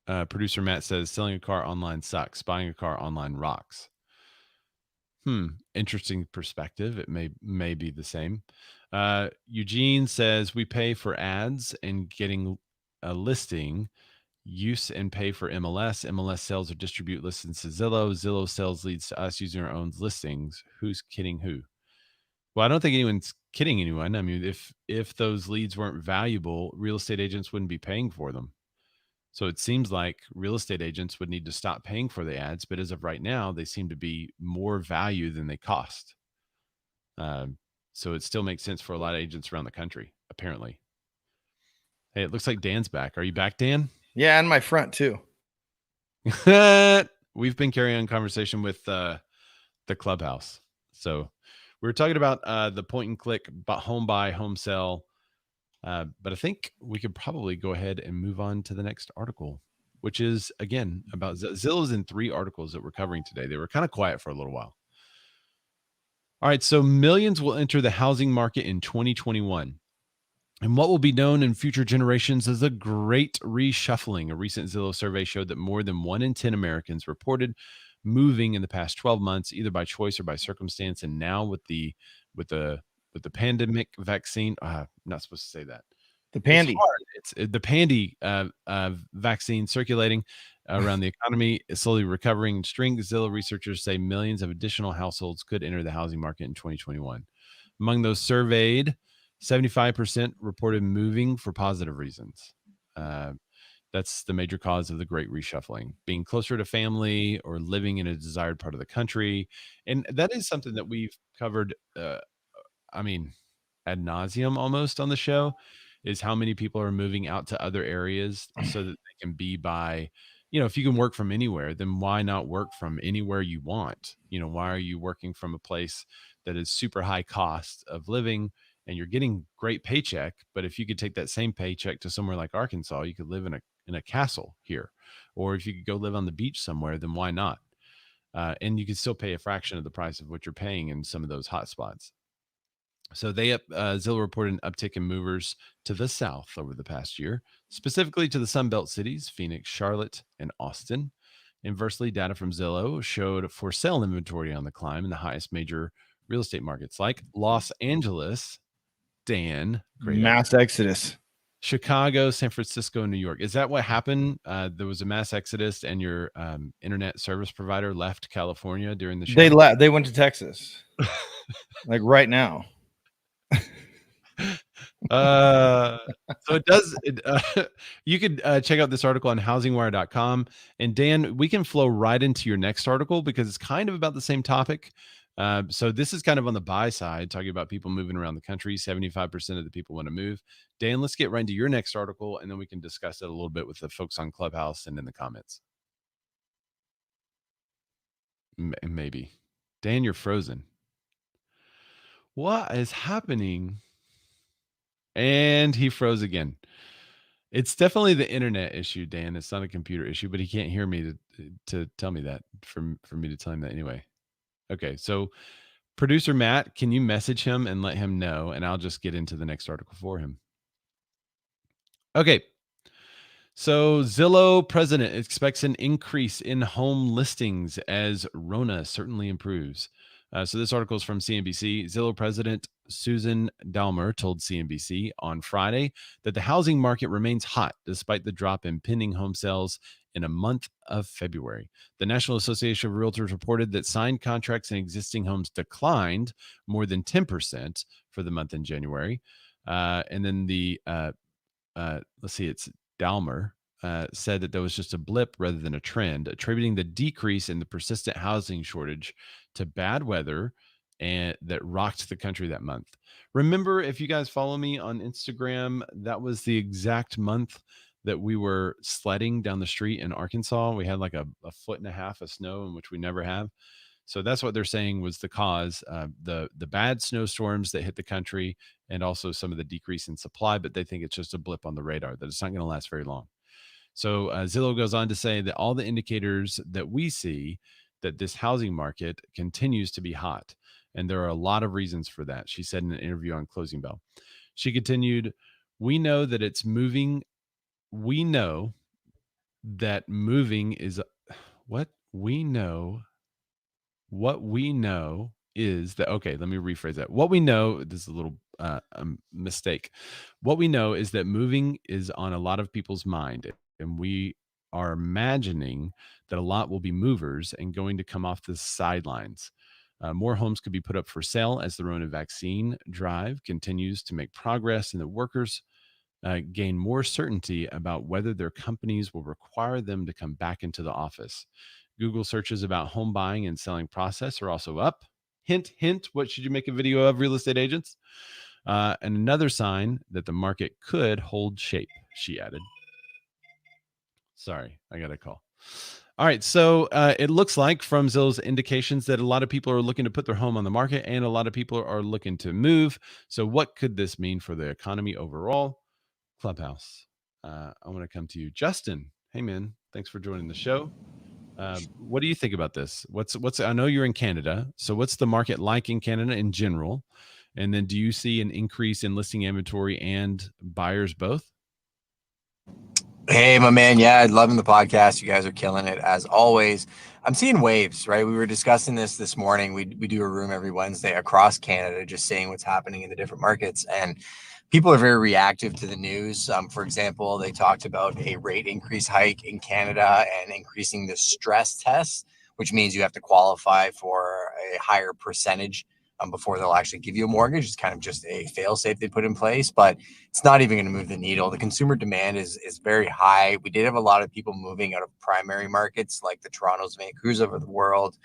producer Matt says, selling a car online sucks. Buying a car online rocks. Interesting perspective. It may be the same. Eugene says, we pay for ads and getting a listing, use and pay for MLS. MLS sells or distribute listings to Zillow. Zillow sells leads to us using our own listings. Who's kidding who? Well, I don't think anyone's kidding anyone. I mean, if those leads weren't valuable, real estate agents wouldn't be paying for them. So it seems like real estate agents would need to stop paying for the ads. But as of right now, they seem to be more value than they cost. So it still makes sense for a lot of agents around the country, apparently. Hey, it looks like Dan's back. Are you back, Dan?
Yeah, and my front too.
We've been carrying on conversation with the Clubhouse. So we were talking about the point and click home buy, home sell. But I think we could probably go ahead and move on to the next article, which is, again, about Zillow's in 3 articles that we're covering today. They were kind of quiet for a little while. All right. So millions will enter the housing market in 2021. And what will be known in future generations as a great reshuffling. A recent Zillow survey showed that more than 1 in 10 Americans reported moving in the past 12 months, either by choice or by circumstance. And now with the pandemic vaccine, I'm not supposed to say that.
The pandy.
It's the pandy vaccine circulating around the economy is slowly recovering. String Zillow researchers say millions of additional households could enter the housing market in 2021. Among those surveyed, 75% reported moving for positive reasons. That's the major cause of the great reshuffling, being closer to family or living in a desired part of the country. And that is something that we've covered, ad nauseum almost on the show, is how many people are moving out to other areas so that they can be by, if you can work from anywhere, then why not work from anywhere you want? Why are you working from a place that is super high cost of living and you're getting great paycheck? But if you could take that same paycheck to somewhere like Arkansas, you could live in a castle here. Or if you could go live on the beach somewhere, then why not? And you could still pay a fraction of the price of what you're paying in some of those hot spots. So Zillow reported an uptick in movers to the south over the past year, specifically to the Sunbelt cities, Phoenix, Charlotte, and Austin. Inversely, data from Zillow showed for sale inventory on the climb in the highest major real estate markets like Los Angeles, Dan,
Mass exodus.
Chicago, San Francisco, and New York. Is that what happened? There was a mass exodus and your internet service provider left California during the show?
They went to Texas. Like right now.
So it does. You could check out this article on housingwire.com. And Dan, we can flow right into your next article because it's kind of about the same topic. So this is kind of on the buy side, talking about people moving around the country. 75% of the people want to move. Dan, let's get right into your next article, and then we can discuss it a little bit with the folks on Clubhouse and in the comments. Maybe. Dan, you're frozen. What is happening? And he froze again. It's definitely the internet issue, Dan. It's not a computer issue, but he can't hear me to tell me that, for me to tell him that anyway. Okay, so producer Matt, can you message him and let him know, and I'll just get into the next article for him. Okay. So Zillow president expects an increase in home listings as Rona certainly improves. So this article is from CNBC. Zillow president Susan Dalmer told CNBC on Friday that the housing market remains hot despite the drop in pending home sales in a month of February. The National Association of Realtors reported that signed contracts in existing homes declined more than 10% for the month in January. And then it's Dalmer said that there was just a blip rather than a trend, attributing the decrease in the persistent housing shortage to bad weather and that rocked the country that month. Remember, if you guys follow me on Instagram, that was the exact month that we were sledding down the street in Arkansas. We had like a 1.5 feet of snow, in which we never have. So that's what they're saying was the cause, the bad snowstorms that hit the country and also some of the decrease in supply, but they think it's just a blip on the radar, that it's not going to last very long. So Zillow goes on to say that all the indicators that we see that this housing market continues to be hot. And there are a lot of reasons for that. She said in an interview on Closing Bell. She continued, we know that it's moving. We know that moving is what we know is that, okay, let me rephrase that. What we know, this is a little mistake. What we know is that moving is on a lot of people's mind, and we are imagining that a lot will be movers and going to come off the sidelines. More homes could be put up for sale as the Rona vaccine drive continues to make progress, and the workers gain more certainty about whether their companies will require them to come back into the office. Google searches about home buying and selling process are also up. Hint, hint, what should you make a video of, real estate agents? And another sign that the market could hold shape, she added. Sorry, I got a call. All right, so it looks like from Zillow's indications that a lot of people are looking to put their home on the market and a lot of people are looking to move. So what could this mean for the economy overall? Clubhouse, I want to come to you. Justin, hey man, thanks for joining the show. What do you think about this? What's I know you're in Canada, so what's the market like in Canada in general? And then do you see an increase in listing inventory and buyers both?
Hey, my man. Yeah, loving the podcast. You guys are killing it as always. I'm seeing waves, right? We were discussing this morning. We do a room every Wednesday across Canada, just saying what's happening in the different markets. And people are very reactive to the news. For example, they talked about a rate increase hike in Canada and increasing the stress test, which means you have to qualify for a higher percentage before they'll actually give you a mortgage. It's kind of just a fail safe they put in place, but it's not even going to move the needle. The consumer demand is very high. We did have a lot of people moving out of primary markets like the Torontos, Vancouver's of the world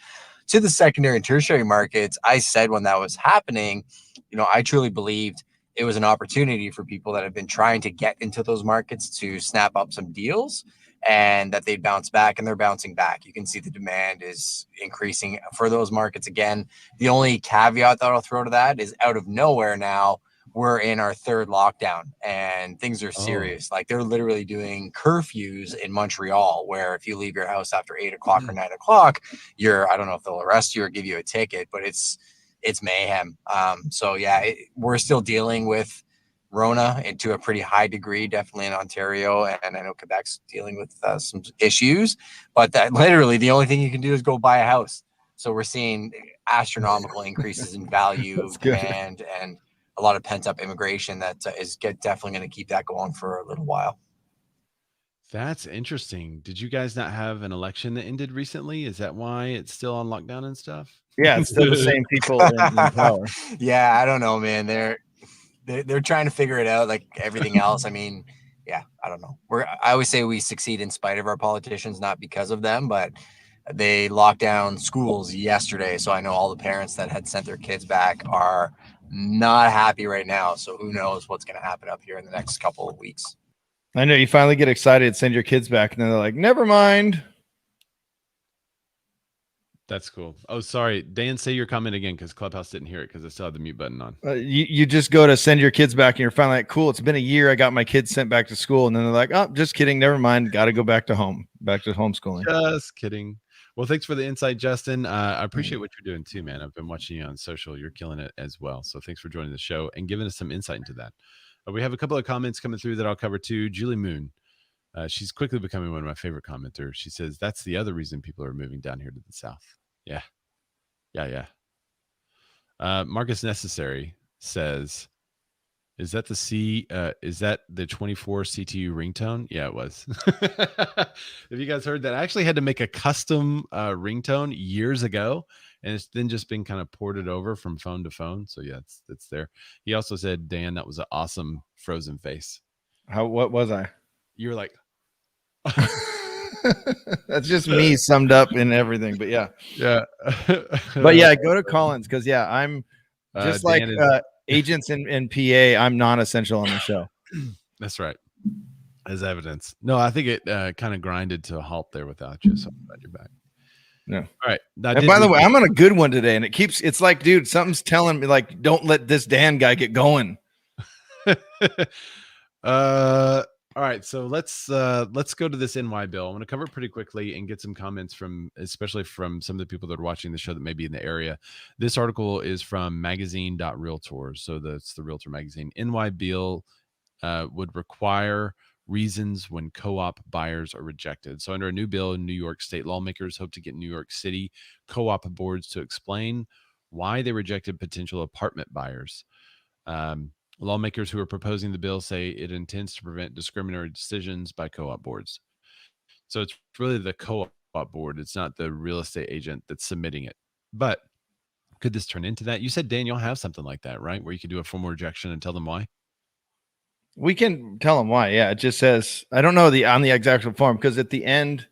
to the secondary and tertiary markets. I said when that was happening, I truly believed it was an opportunity for people that have been trying to get into those markets to snap up some deals, and that they'd bounce back, and they're bouncing back. You can see the demand is increasing for those markets again. The only caveat that I'll throw to that is out of nowhere now, we're in our third lockdown and things are serious. Like they're literally doing curfews in Montreal, where if you leave your house after 8 o'clock or 9 o'clock, I don't know if they'll arrest you or give you a ticket, but it's mayhem. So yeah, we're still dealing with Rona and to a pretty high degree, definitely in Ontario, and I know Quebec's dealing with some issues, but that literally the only thing you can do is go buy a house. So we're seeing astronomical increases in value, demand, and a lot of pent up immigration that is definitely going to keep that going for a little while.
That's interesting. Did you guys not have an election that ended recently? Is that why it's still on lockdown and stuff?
Yeah, it's still the same people in power.
Yeah, I don't know, man. They're trying to figure it out like everything else. I mean, yeah, I don't know. I always say we succeed in spite of our politicians, not because of them, but they locked down schools yesterday. So I know all the parents that had sent their kids back are not happy right now. So who knows what's going to happen up here in the next couple of weeks.
I know you finally get excited, send your kids back, and then they're like, never mind.
That's cool. Oh, sorry. Dan, say your comment again, because Clubhouse didn't hear it because I still had the mute button on.
You just go to send your kids back and you're finally like, cool, it's been a year. I got my kids sent back to school. And then they're like, oh, just kidding. Never mind. Got to go back to homeschooling.
Just kidding. Well, thanks for the insight, Justin. I appreciate what you're doing too, man. I've been watching you on social. You're killing it as well. So thanks for joining the show and giving us some insight into that. We have a couple of comments coming through that I'll cover too. Julie Moon. She's quickly becoming one of my favorite commenters. She says, that's the other reason people are moving down here to the South. Yeah. Marcus Necessary says, is that the 24 CTU ringtone? Yeah, it was. Have you guys heard that? I actually had to make a custom ringtone years ago, and it's then just been kind of ported over from phone to phone. So yeah, it's there. He also said, Dan, that was an awesome frozen face.
What was I?
You were like,
that's just me summed up in everything, but yeah. But yeah, go to Collins, because yeah, I'm just like agents in PA. I'm non-essential on the show.
That's right. As evidence. No, I think it kind of grinded to a halt there without you. So I'm glad you're back.
No.
All right.
And by the way, I'm on a good one today, and it's like, dude, something's telling me like, don't let this Dan guy get going.
All right, so let's go to this NY bill. I'm going to cover it pretty quickly and get some comments especially from some of the people that are watching the show that may be in the area. This article is from magazine.realtor. So that's the Realtor magazine. NY bill would require reasons when co-op buyers are rejected. So under a new bill, New York state lawmakers hope to get New York City co-op boards to explain why they rejected potential apartment buyers. Lawmakers who are proposing the bill say it intends to prevent discriminatory decisions by co-op boards. So it's really the co-op board. It's not the real estate agent that's submitting it. But could this turn into that? You said, Dan, you'll have something like that, right? Where you could do a formal rejection and tell them why?
We can tell them why. Yeah, it just says, I don't know on the exact form, because at the end,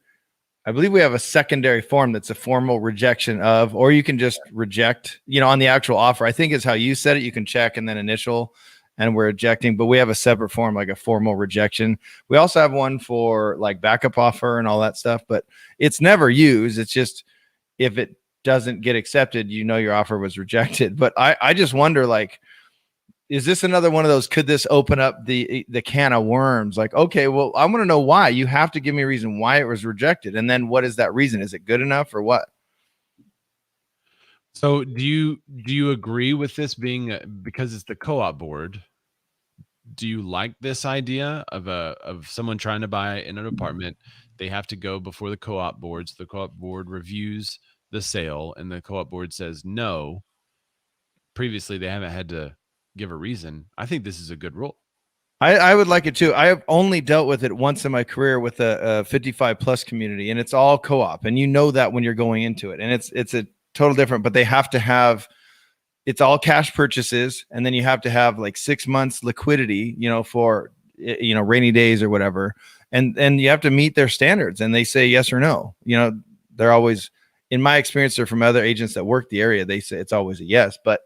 I believe we have a secondary form that's a formal rejection of, or you can just reject, on the actual offer. I think is how you said it. You can check and then initial, and we're rejecting, but we have a separate form, like a formal rejection. We also have one for like backup offer and all that stuff, but it's never used. It's just, if it doesn't get accepted, your offer was rejected. But I just wonder, like, is this another one of those, could this open up the can of worms? Like, okay, well, I want to know why. You have to give me a reason why it was rejected. And then what is that reason? Is it good enough or what?
So do you agree with this being because it's the co-op board? Do you like this idea of someone trying to buy in an apartment? They have to go before the co-op boards. The co-op board reviews the sale, and the co-op board says no. Previously, they haven't had to give a reason. I think this is a good rule.
I would like it too. I have only dealt with it once in my career with a 55 plus community, and it's all co-op, and you know that when you're going into it, and it's a total different. But they have to have, it's all cash purchases, and then you have to have like 6 months liquidity, for rainy days or whatever, and you have to meet their standards, and they say yes or no. They're always, in my experience, they're from other agents that work the area. They say it's always a yes, but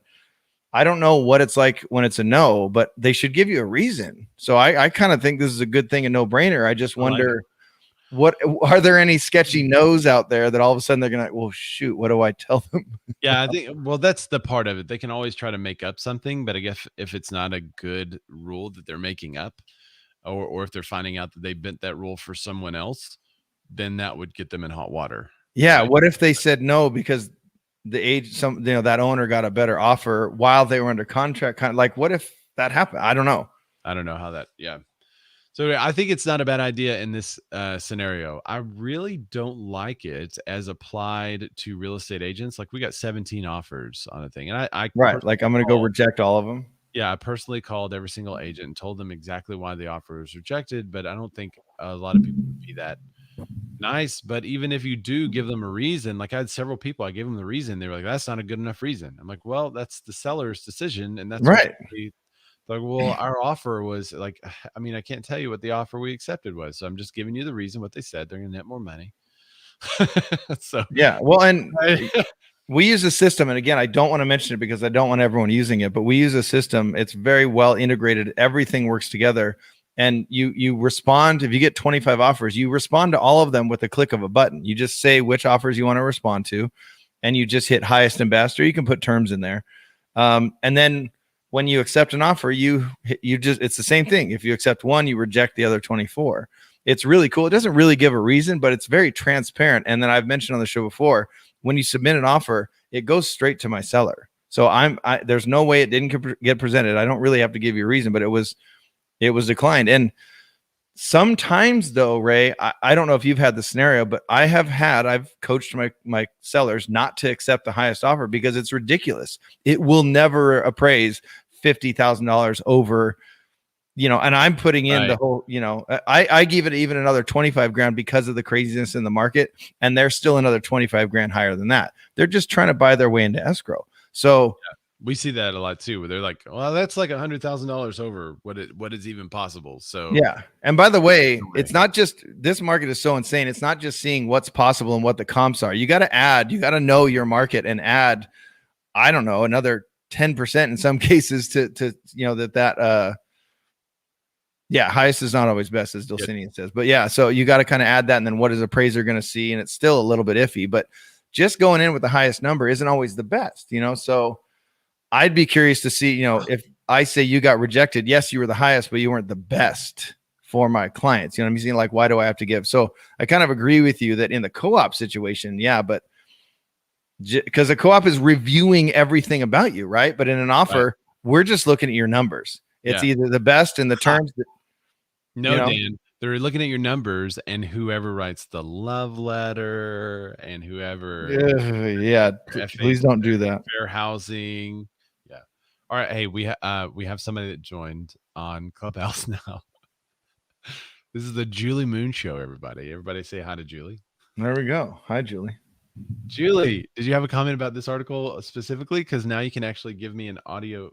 I don't know what it's like when it's a no, but they should give you a reason. So I kind of think this is a good thing, a no-brainer. I just wonder, what are there any sketchy no's out there that all of a sudden they're gonna, well, shoot, what do I tell them?
Yeah, I think, well, that's the part of it. They can always try to make up something, but I guess if it's not a good rule that they're making up, or if they're finding out that they bent that rule for someone else, then that would get them in hot water.
Yeah.
Right?
What if they said no because that owner got a better offer while they were under contract? Kind of like, what if that happened? I don't know.
I don't know how that. Yeah. So I think it's not a bad idea in this scenario. I really don't like it as applied to real estate agents. Like, we got 17 offers on a thing, and I
Right. Like, I'm going to go reject all of them.
Yeah, I personally called every single agent and told them exactly why the offer was rejected. But I don't think a lot of people would be that nice. But even if you do give them a reason, like I had several people, I gave them the reason. They were like, "That's not a good enough reason." I'm like, "Well, that's the seller's decision, and that's
Right.
like, well, our offer was like, I mean, I can't tell you what the offer we accepted was, so I'm just giving you the reason what they said. They're going to net more money." So
yeah, well, and we use a system, and again, I don't want to mention it because I don't want everyone using it, but we use a system. It's very well integrated. Everything works together, and you respond. If you get 25 offers, you respond to all of them with a click of a button. You just say which offers you want to respond to, and you just hit highest and best, or you can put terms in there, and then when you accept an offer, it's the same thing. If you accept one, you reject the other 24. It's really cool. It doesn't really give a reason, but it's very transparent. And then I've mentioned on the show before, when you submit an offer, it goes straight to my seller. So there's no way it didn't get presented. I don't really have to give you a reason, but it was declined. And sometimes though, Ray, I don't know if you've had the scenario, but I've coached my sellers not to accept the highest offer because it's ridiculous. It will never appraise $50,000 over, and I'm putting in the whole, I give it even another 25 grand because of the craziness in the market. And they're still another 25 grand higher than that. They're just trying to buy their way into escrow. So
we see that a lot too, where they're like, well, that's like $100,000 over what is even possible. So
yeah. And by the way, it's not just, this market is so insane. It's not just seeing what's possible and what the comps are. You got to know your market and add, I don't know, another 10% in some cases to highest is not always best, as Dulcinian says, but yeah, so you got to kind of add that. And then what is appraiser going to see? And it's still a little bit iffy, but just going in with the highest number isn't always the best, so I'd be curious to see, if I say you got rejected, yes, you were the highest, but you weren't the best for my clients. I'm saying, like, why do I have to give? So I kind of agree with you that in the co-op situation, yeah, but because the co-op is reviewing everything about you, right? But in an offer, we're just looking at your numbers. It's either the best in the terms that,
Dan, they're looking at your numbers and whoever writes the love letter and whoever,
please don't do that.
Fair housing. Yeah. All right. Hey, we have somebody that joined on Clubhouse now. This is the Julie Moon Show, everybody. Everybody say hi to Julie.
There we go. Hi, Julie.
Julie, did you have a comment about this article specifically? Because now you can actually give me an audio.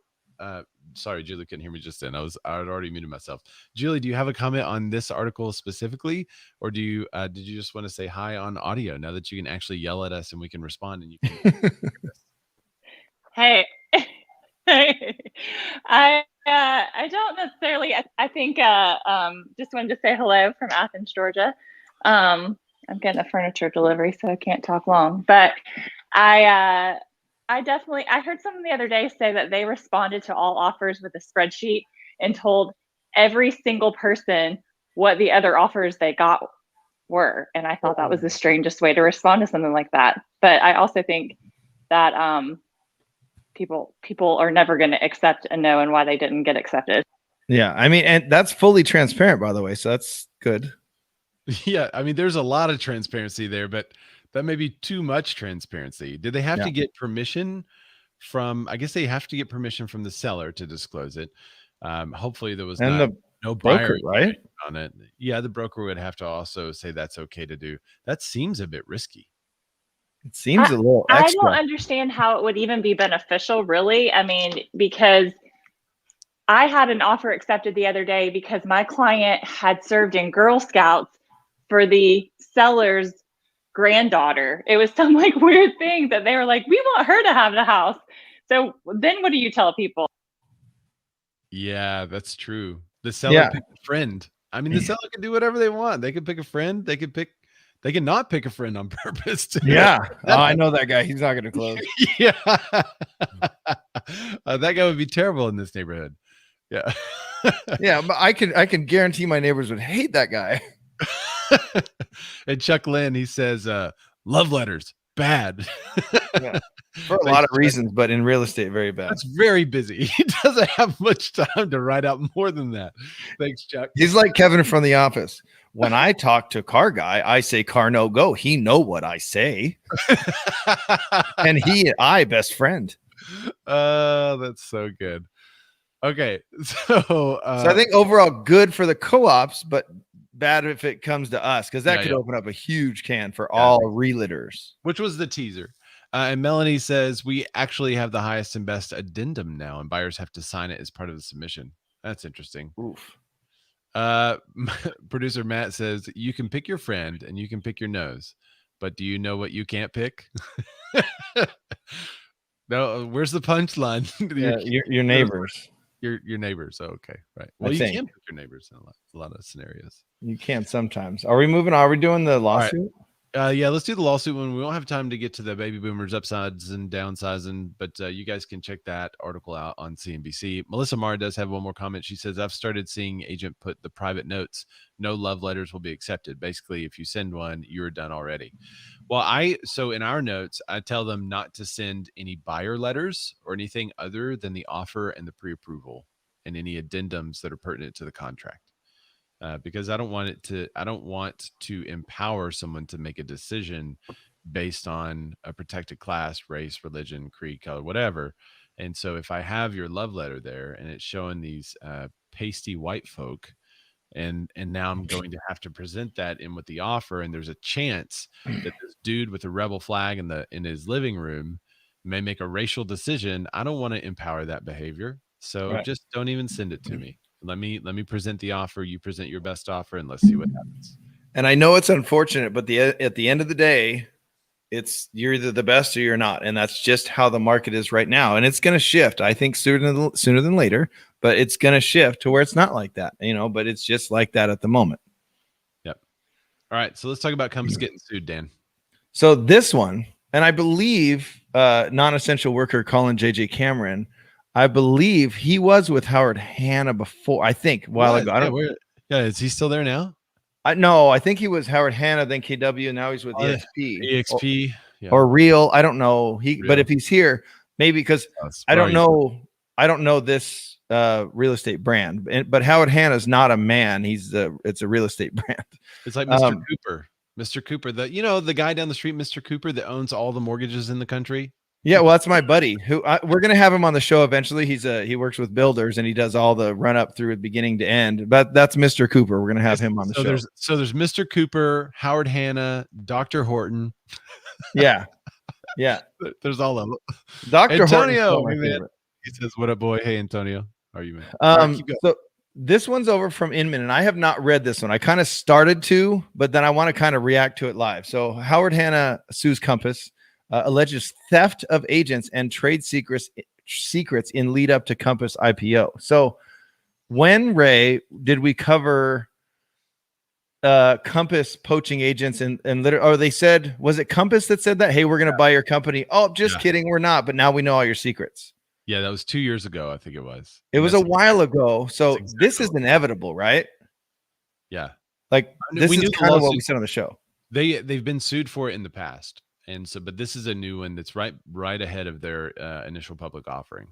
Sorry, Julie couldn't hear me just then. I had already muted myself. Julie, do you have a comment on this article specifically, or did you just want to say hi on audio now that you can actually yell at us and we can respond and you can?
Hey, I don't necessarily. I think just wanted to say hello from Athens, Georgia. I'm getting a furniture delivery, so I can't talk long. But I heard someone the other day say that they responded to all offers with a spreadsheet and told every single person what the other offers they got were. And I thought that was the strangest way to respond to something like that. But I also think that people are never going to accept a no and why they didn't get accepted.
Yeah, I mean, and that's fully transparent, by the way, so that's good.
Yeah, I mean, there's a lot of transparency there, but that may be too much transparency. Did they have to get permission from? I guess they have to get permission from the seller to disclose it. Hopefully, there was
And
not no buyer
broker, right?
on it. Yeah, the broker would have to also say that's okay to do. That seems a bit risky.
It seems a little extra.
I don't understand how it would even be beneficial, really. I mean, because I had an offer accepted the other day because my client had served in Girl Scouts for the seller's granddaughter. It was some like weird thing that they were like, we want her to have the house. So then what do you tell people?
Yeah, that's true. The seller picked a friend. I mean, the seller can do whatever they want. They could pick a friend. They can not pick a friend on purpose.
Yeah. I know that guy. He's not going to close.
Yeah. That guy would be terrible in this neighborhood. Yeah.
Yeah, but I can guarantee my neighbors would hate that guy.
And Chuck Lynn, he says, love letters, bad.
Yeah. For a lot of reasons, but in real estate, very bad.
That's very busy. He doesn't have much time to write out more than that. Thanks, Chuck.
He's like Kevin from The Office. When I talk to car guy, I say car no go. He know what I say. And he and I best friend.
That's so good. Okay. So
I think overall good for the co-ops, but bad if it comes to us, because that could open up a huge can for all realtors. Which
was the teaser. And Melanie says, we actually have the highest and best addendum now, and buyers have to sign it as part of the submission. That's interesting.
Oof.
Producer Matt says, you can pick your friend and you can pick your nose, but do you know what you can't pick? No, where's the punchline?
Your neighbors.
Your neighbors. Oh, okay, right. Well, you can pick your neighbors in a lot of scenarios.
You can sometimes. Are we moving on? Are we doing the lawsuit?
Yeah, let's do the lawsuit one. We won't have time to get to the baby boomers upsides and downsizing, but you guys can check that article out on CNBC. Melissa Marr does have one more comment. She says, I've started seeing agent put the private notes, no love letters will be accepted. Basically, if you send one, you're done already. Well, so in our notes, I tell them not to send any buyer letters or anything other than the offer and the pre-approval and any addendums that are pertinent to the contract. Because I don't want to empower someone to make a decision based on a protected class, race, religion, creed, color, whatever. And so if I have your love letter there and it's showing these pasty white folk, and now I'm going to have to present that in with the offer, and there's a chance that this dude with a rebel flag in his living room may make a racial decision. I don't want to empower that behavior. So just don't even send it to me. Let me present the offer. You present your best offer, and let's see what happens.
And I know it's unfortunate, but at the end of the day, you're either the best or you're not, and that's just how the market is right now. And it's going to shift, I think, sooner than later. But it's going to shift to where it's not like that, But it's just like that at the moment.
Yep. All right, so let's talk about Compass getting sued, Dan.
So this one, and I believe non-essential worker Colin J.J. Cameron. I believe he was with Howard Hanna before. I think a while ago. I don't.
Is he still there now?
No, I think he was Howard Hanna, then KW, and now he's with EXP.
EXP
or Real. I don't know. But if he's here, maybe because I don't know. I don't know this real estate brand. But Howard Hanna is not a man. It's a real estate brand.
It's like Mr. Cooper. Mr. Cooper, the guy down the street, Mr. Cooper, that owns all the mortgages in the country.
Yeah, well, that's my buddy who we're going to have him on the show eventually. He works with builders and he does all the run up through beginning to end. But that's Mr. Cooper. We're going to have him on the show.
There's Mr. Cooper, Howard Hanna, Dr. Horton.
Yeah.
There's all of them.
Dr.
Antonio, he says, "What up, boy? Hey, Antonio, how are you, man?"
Right, so this one's over from Inman, and I have not read this one. I kind of started to, but then I want to kind of react to it live. So Howard Hanna sues Compass. Alleges theft of agents and trade secrets in lead up to Compass IPO. So when, Ray, did we cover Compass poaching agents and they said, was it Compass that said that? Hey, we're going to buy your company. Oh, just kidding. We're not. But now we know all your secrets.
Yeah, that was 2 years ago. I think it was.
It was a while ago. So this is inevitable, right?
Yeah.
Like this is kind of what we said on the show.
They've been sued for it in the past. And so, but this is a new one that's right ahead of their initial public offering.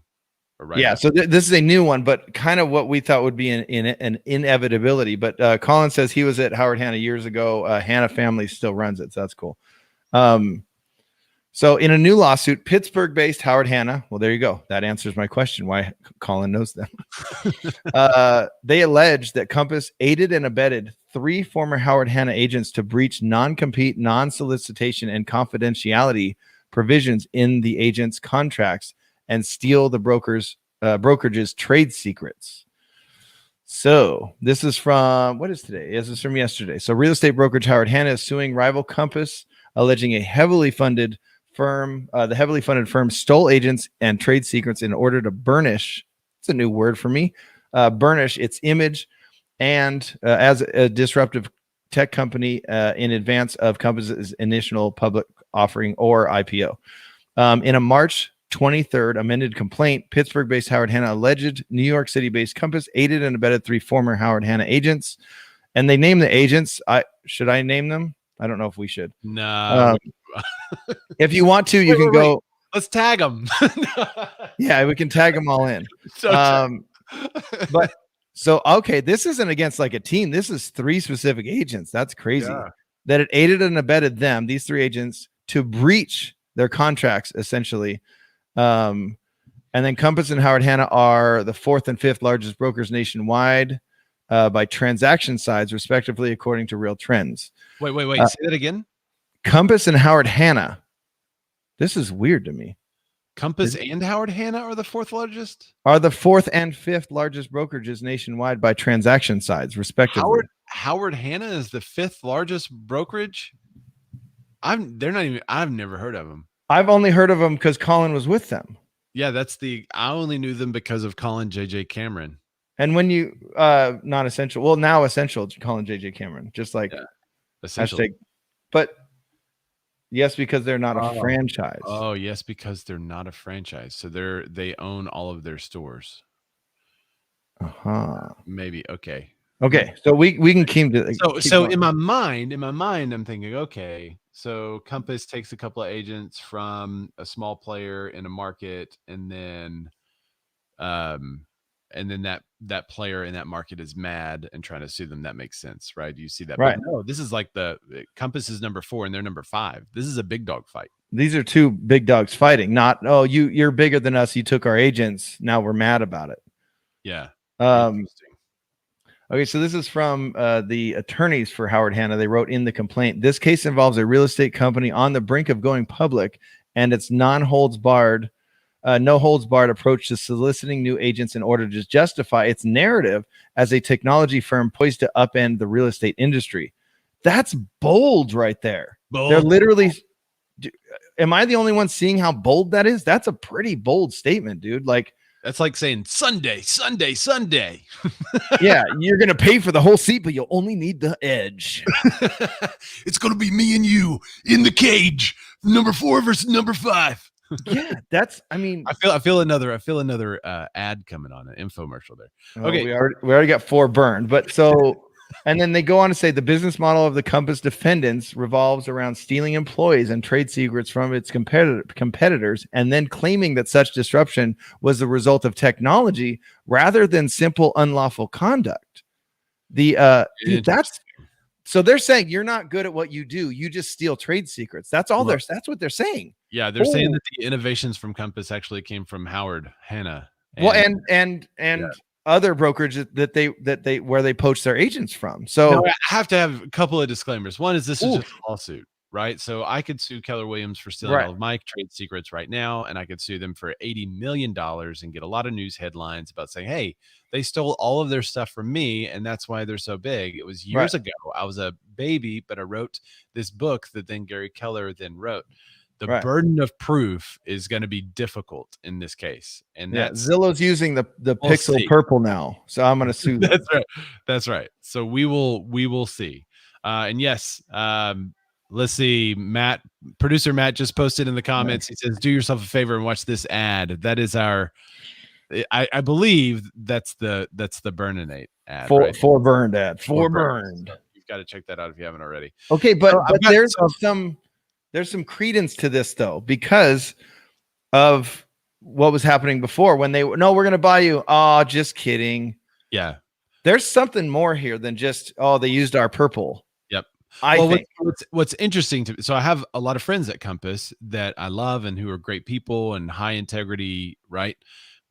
Or right
Yeah,
now.
so this is a new one, but kind of what we thought would be an inevitability. But Colin says he was at Howard Hanna years ago. Hanna family still runs it, so that's cool. So in a new lawsuit, Pittsburgh-based Howard Hanna, well, there you go. That answers my question why Colin knows them. They allege that Compass aided and abetted 3 former Howard Hanna agents to breach non-compete, non-solicitation, and confidentiality provisions in the agents' contracts and steal the brokerage's trade secrets. So this is from, what is today? This is from yesterday. So real estate brokerage Howard Hanna is suing rival Compass, alleging a heavily funded firm, the heavily funded firm stole agents and trade secrets in order to burnish, it's a new word for me, burnish its image and as a disruptive tech company in advance of Compass's initial public offering or IPO. In a March 23rd amended complaint, Pittsburgh-based Howard Hanna alleged New York City-based Compass aided and abetted 3 former Howard Hanna agents, and they named the agents. Should I name them? I don't know if we should.
No.
If you want to, you can go.
Let's tag them.
Yeah, we can tag them all in. But so okay, this isn't against like a team. This is 3 specific agents. That's crazy.
Yeah.
That it aided and abetted them, these 3 agents, to breach their contracts essentially. And then Compass and Howard Hanna are the 4th and 5th largest brokers nationwide by transaction size, respectively, according to Real Trends.
Wait. Say that again.
Compass and Howard Hanna. This is weird to me.
Compass and Howard Hanna are the 4th largest?
Are the 4th and 5th largest brokerages nationwide by transaction size, respectively.
Howard Hanna is the 5th largest brokerage? I've never heard of them.
I've only heard of them because Colin was with them.
Yeah, I only knew them because of Colin JJ Cameron.
And when you not essential, well, now essential Colin JJ Cameron, just like
essential.
But yes, because they're not a franchise.
Oh, yes, because they're not a franchise. So they own all of their stores. Maybe. Okay.
So we can keep
so in my mind, I'm thinking, okay, so Compass takes a couple of agents from a small player in a market, and then that player in that market is mad and trying to sue them. That makes sense, right? You see that,
right?
But no, this is like the Compass is number 4 and they're number 5. This is a big dog fight.
These are 2 big dogs fighting. Not you're bigger than us. You took our agents. Now we're mad about it.
Yeah.
Okay, so this is from the attorneys for Howard Hanna. They wrote in the complaint, this case involves a real estate company on the brink of going public and its no holds barred approach to soliciting new agents in order to justify its narrative as a technology firm poised to upend the real estate industry. That's bold right there.
Bold.
They're literally, am I the only one seeing how bold that is? That's a pretty bold statement, dude. Like,
that's like saying Sunday.
Yeah, you're going to pay for the whole seat, but you'll only need the edge.
It's going to be me and you in the cage, number 4 versus number 5.
Yeah, I
feel another ad coming on, an infomercial there. Okay,
we already got 4 burned, but so and then they go on to say the business model of the Compass defendants revolves around stealing employees and trade secrets from its competitors, and then claiming that such disruption was the result of technology rather than simple unlawful conduct. So they're saying you're not good at what you do. You just steal trade secrets. That's all. That's what they're saying.
Yeah, they're saying that the innovations from Compass actually came from Howard Hanna.
And other brokerages that they where they poach their agents from. So
now, I have to have a couple of disclaimers. One is this is just a lawsuit, right? So I could sue Keller Williams for stealing all of my trade secrets right now, and I could sue them for $80 million and get a lot of news headlines about saying, hey, they stole all of their stuff from me, and that's why they're so big. It was years ago. I was a baby, but I wrote this book that then Gary Keller then wrote. The burden of proof is going to be difficult in this case. And
Zillow's using the pixel purple now. So I'm going to sue them.
That's right. So we will see. And yes, let's see. Producer Matt just posted in the comments. He says, do yourself a favor and watch this ad. That is I believe that's the Burninate ad.
For burned ad. For burned.
So you've got to check that out if you haven't already.
Okay, but there's there's some credence to this though, because of what was happening before when we're going to buy you. Oh, just kidding.
Yeah.
There's something more here than just, oh, they used our purple.
Yep.
I think
what's interesting so I have a lot of friends at Compass that I love and who are great people and high integrity, right?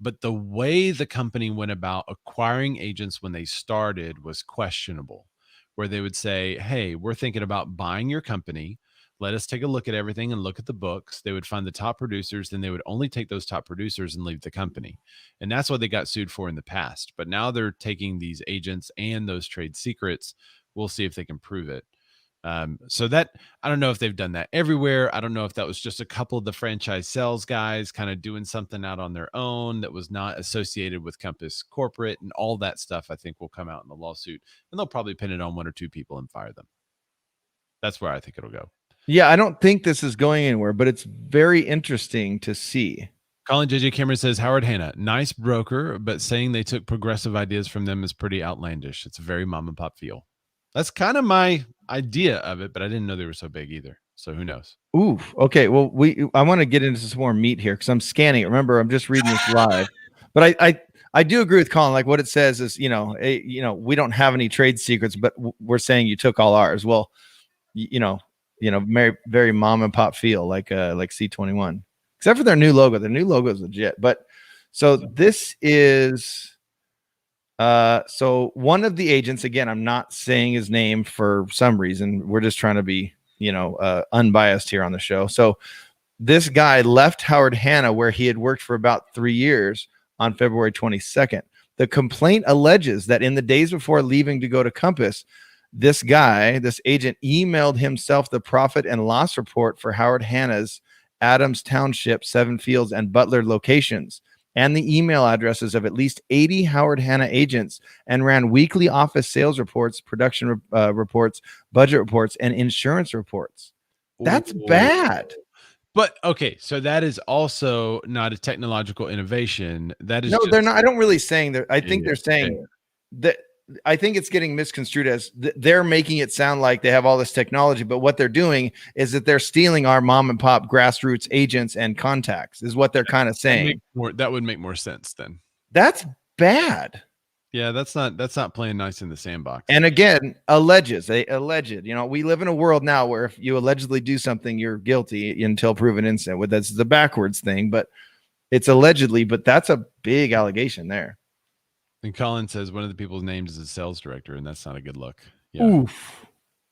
But the way the company went about acquiring agents when they started was questionable, where they would say, hey, we're thinking about buying your company. Let us take a look at everything and look at the books. They would find the top producers, then they would only take those top producers and leave the company. And that's what they got sued for in the past. But now they're taking these agents and those trade secrets. We'll see if they can prove it. So that, I don't know if they've done that everywhere. I don't know if that was just a couple of the franchise sales guys kind of doing something out on their own that was not associated with Compass corporate, and all that stuff I think will come out in the lawsuit, and they'll probably pin it on one or two people and fire them. That's where I think it'll go.
Yeah, I don't think this is going anywhere, but it's very interesting to see.
Colin JJ Cameron says, Howard Hanna, nice broker, but saying they took progressive ideas from them is pretty outlandish. It's a very mom and pop feel. That's kind of my idea of it, but I didn't know they were so big either. So who knows?
Ooh, okay. Well, I want to get into some more meat here because I'm scanning it. Remember, I'm just reading this live, but I do agree with Colin. Like what it says is, we don't have any trade secrets, but we're saying you took all ours. Well, very, very mom and pop feel like C21, except for their new logo. Their new logo is legit. But so this is. So one of the agents, again, I'm not saying his name for some reason. We're just trying to be, unbiased here on the show. So this guy left Howard Hanna, where he had worked for about 3 years, on February 22nd. The complaint alleges that in the days before leaving to go to Compass, this agent emailed himself the profit and loss report for Howard Hanna's Adams Township, Seven Fields, and Butler locations, and the email addresses of at least 80 Howard Hanna agents, and ran weekly office sales reports, production reports, budget reports, and insurance reports. That's bad.
But okay, so that is also not a technological innovation. That is
they're not. I don't really saying that. I think they're saying that. I think it's getting misconstrued as they're making it sound like they have all this technology, but what they're doing is that they're stealing our mom and pop grassroots agents and contacts, is what they're kind of saying.
That would make more sense then.
That's bad.
Yeah, that's not playing nice in the sandbox.
And again, alleged. We live in a world now where if you allegedly do something, you're guilty until proven innocent. Well, that's the backwards thing, but it's allegedly, but that's a big allegation there.
And Colin says one of the people's names is a sales director, and that's not a good look. Yeah.
Oof.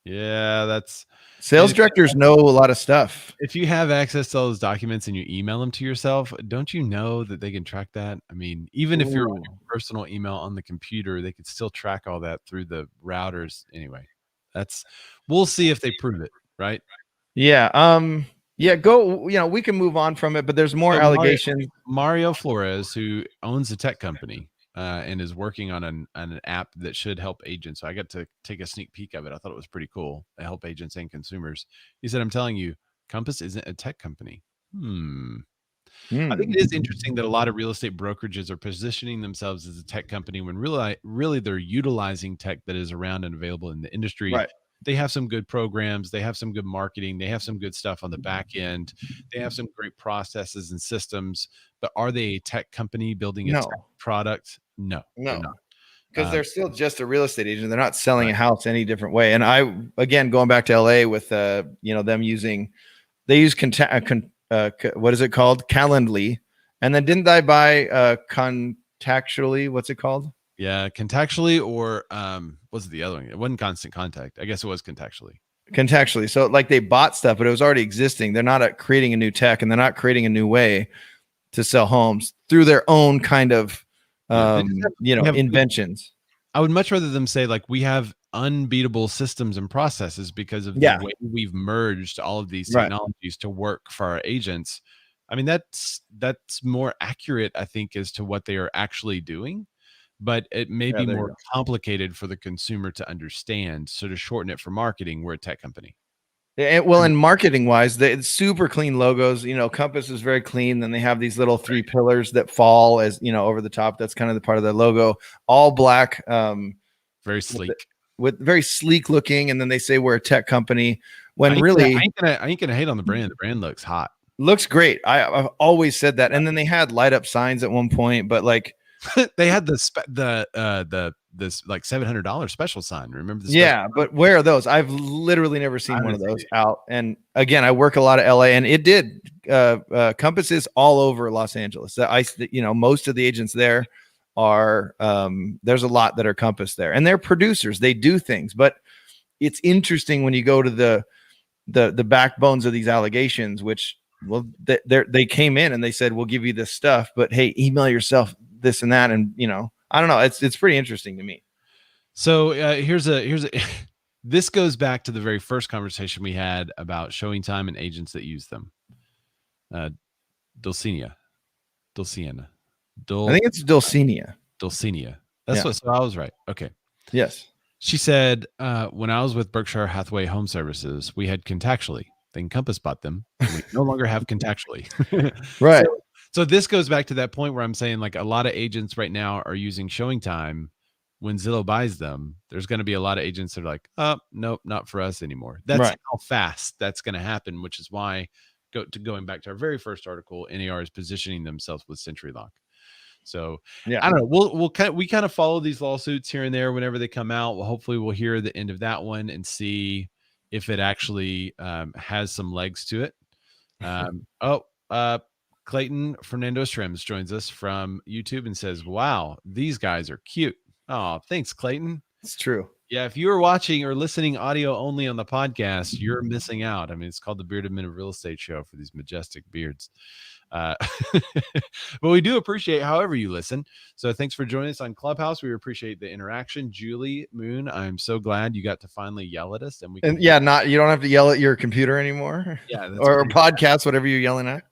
Yeah, that's
sales directors know a lot of stuff.
If you have access to all those documents and you email them to yourself, don't you know that they can track that? I mean, even if you're on your personal email on the computer, they could still track all that through the routers. Anyway, we'll see if they prove it, right?
Yeah. We can move on from it, but there's more allegations.
Mario Flores, who owns a tech company, and is working on an app that should help agents. So I got to take a sneak peek of it. I thought it was pretty cool to help agents and consumers. He said, I'm telling you, Compass isn't a tech company. I think it is interesting that a lot of real estate brokerages are positioning themselves as a tech company when really they're utilizing tech that is around and available in the industry.
Right.
They have some good programs. They have some good marketing. They have some good stuff on the back end. They have some great processes and systems. But are they a tech company building a tech product? No.
Because they're still just a real estate agent. They're not selling a house any different way. And again, going back to LA with them they use what is it called? Calendly. And then didn't I buy contactually? What's it called?
Yeah, contactually, or was it the other one? It wasn't Constant Contact. I guess it was contactually. So like they bought stuff, but it was already existing. They're not creating a new tech, and they're not creating a new way to sell homes through their own kind of inventions. I would much rather them say, like, we have unbeatable systems and processes because of the way we've merged all of these technologies to work for our agents. I mean, that's more accurate, I think, as to what they are actually doing. But it may be more complicated for the consumer to understand. So to shorten it for marketing, we're a tech company.
And marketing wise, it's super clean logos. Compass is very clean. Then they have these little 3 pillars that fall as over the top. That's kind of the part of the logo. All black,
very sleek,
with very sleek looking. And then they say we're a tech company. when really
I ain't gonna hate on the brand. The brand looks hot.
looks great. I've always said that. And then they had light up signs at one point, but like
they had this like $700 special sign. Remember the
yeah, but where are those? I've literally never seen one of those out. And again, I work a lot of LA, and it did compasses all over Los Angeles. Most of the agents there are there's a lot that are Compass there, and they're producers. They do things, but it's interesting when you go to the backbones of these allegations, which they came in and they said, we'll give you this stuff, but hey, email yourself this and that. And I don't know. It's pretty interesting to me.
So here's a this goes back to the very first conversation we had about showing time and agents that use them. Dulcinea.
I think it's Dulcinea.
That's what. So I was right. Okay.
Yes.
She said, when I was with Berkshire Hathaway Home Services, we had contactually. Then Compass bought them. And we no longer have contactually.
Right.
So this goes back to that point where I'm saying, like, a lot of agents right now are using showing time. When Zillow buys them, there's going to be a lot of agents that are like, oh, nope, not for us anymore. That's
right.
How fast that's going to happen, which is why going back to our very first article, NAR is positioning themselves with CenturyLock. So yeah, I don't know. We kind of follow these lawsuits here and there whenever they come out. Well, hopefully we'll hear the end of that one and see if it actually has some legs to it. Clayton Fernando Strems joins us from YouTube and says, wow, these guys are cute. Oh, thanks, Clayton.
It's true.
Yeah, if you were watching or listening audio only on the podcast, you're missing out. I mean, it's called the Bearded Men of Real Estate Show for these majestic beards. But we do appreciate however you listen. So thanks for joining us on Clubhouse. We appreciate the interaction. Julie Moon, I'm so glad you got to finally yell at us. And you
don't have to yell at your computer anymore.
Yeah,
or podcast, whatever you're yelling at.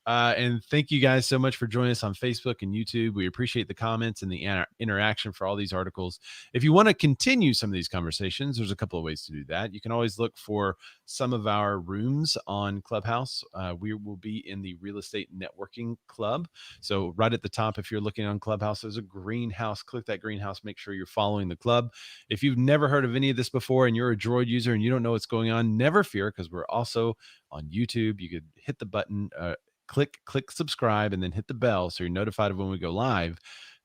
And thank you guys so much for joining us on Facebook and YouTube. We appreciate the comments and the interaction for all these articles. If you want to continue some of these conversations, there's a couple of ways to do that. You can always look for some of our rooms on Clubhouse. We will be in the Real Estate Networking Club. So right at the top, if you're looking on Clubhouse, there's a greenhouse. Click that greenhouse. Make sure you're following the club. If you've never heard of any of this before and you're a Droid user and you don't know what's going on, never fear, because we're also on YouTube. You could hit the button, click subscribe, and then hit the bell so you're notified of when we go live.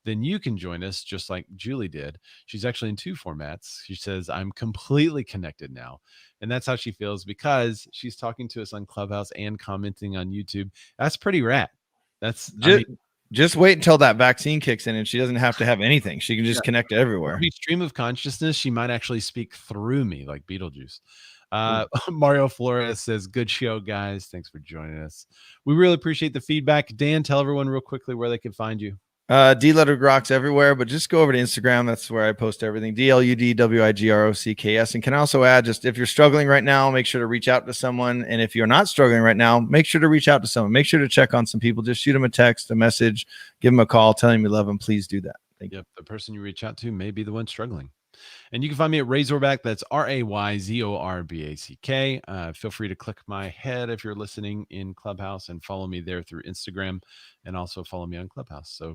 Then you can join us just like Julie did. She's actually in 2 formats. She says, I'm completely connected now. And that's how she feels because she's talking to us on Clubhouse and commenting on YouTube. That's pretty rad. That's
just wait until that vaccine kicks in and she doesn't have to have anything. She can just connect to everywhere.
Stream of consciousness. She might actually speak through me like Beetlejuice. Mario Flores says, good show, guys. Thanks for joining us. We really appreciate the feedback. Dan, tell everyone real quickly where they can find you.
DLudwigRocks everywhere, but just go over to Instagram. That's where I post everything. DLUDWIGROCKS. And can also add, just if you're struggling right now, make sure to reach out to someone. And if you're not struggling right now, make sure to reach out to someone. Make sure to check on some people. Just shoot them a text, a message, give them a call, tell them you love them. Please do that. Thank you.
The person you reach out to may be the one struggling. And you can find me at Razorback. That's RAYZORBACK. Feel free to click my head if you're listening in Clubhouse and follow me there through Instagram and also follow me on Clubhouse. So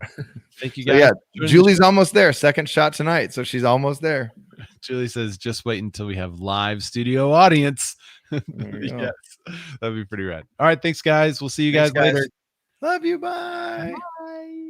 thank you guys.
Julie's almost there. Second shot tonight. So she's almost there.
Julie says, just wait until we have live studio audience. Yes, that'd be pretty rad. All right. Thanks, guys. We'll see you guys later.
Love you. Bye.
Bye.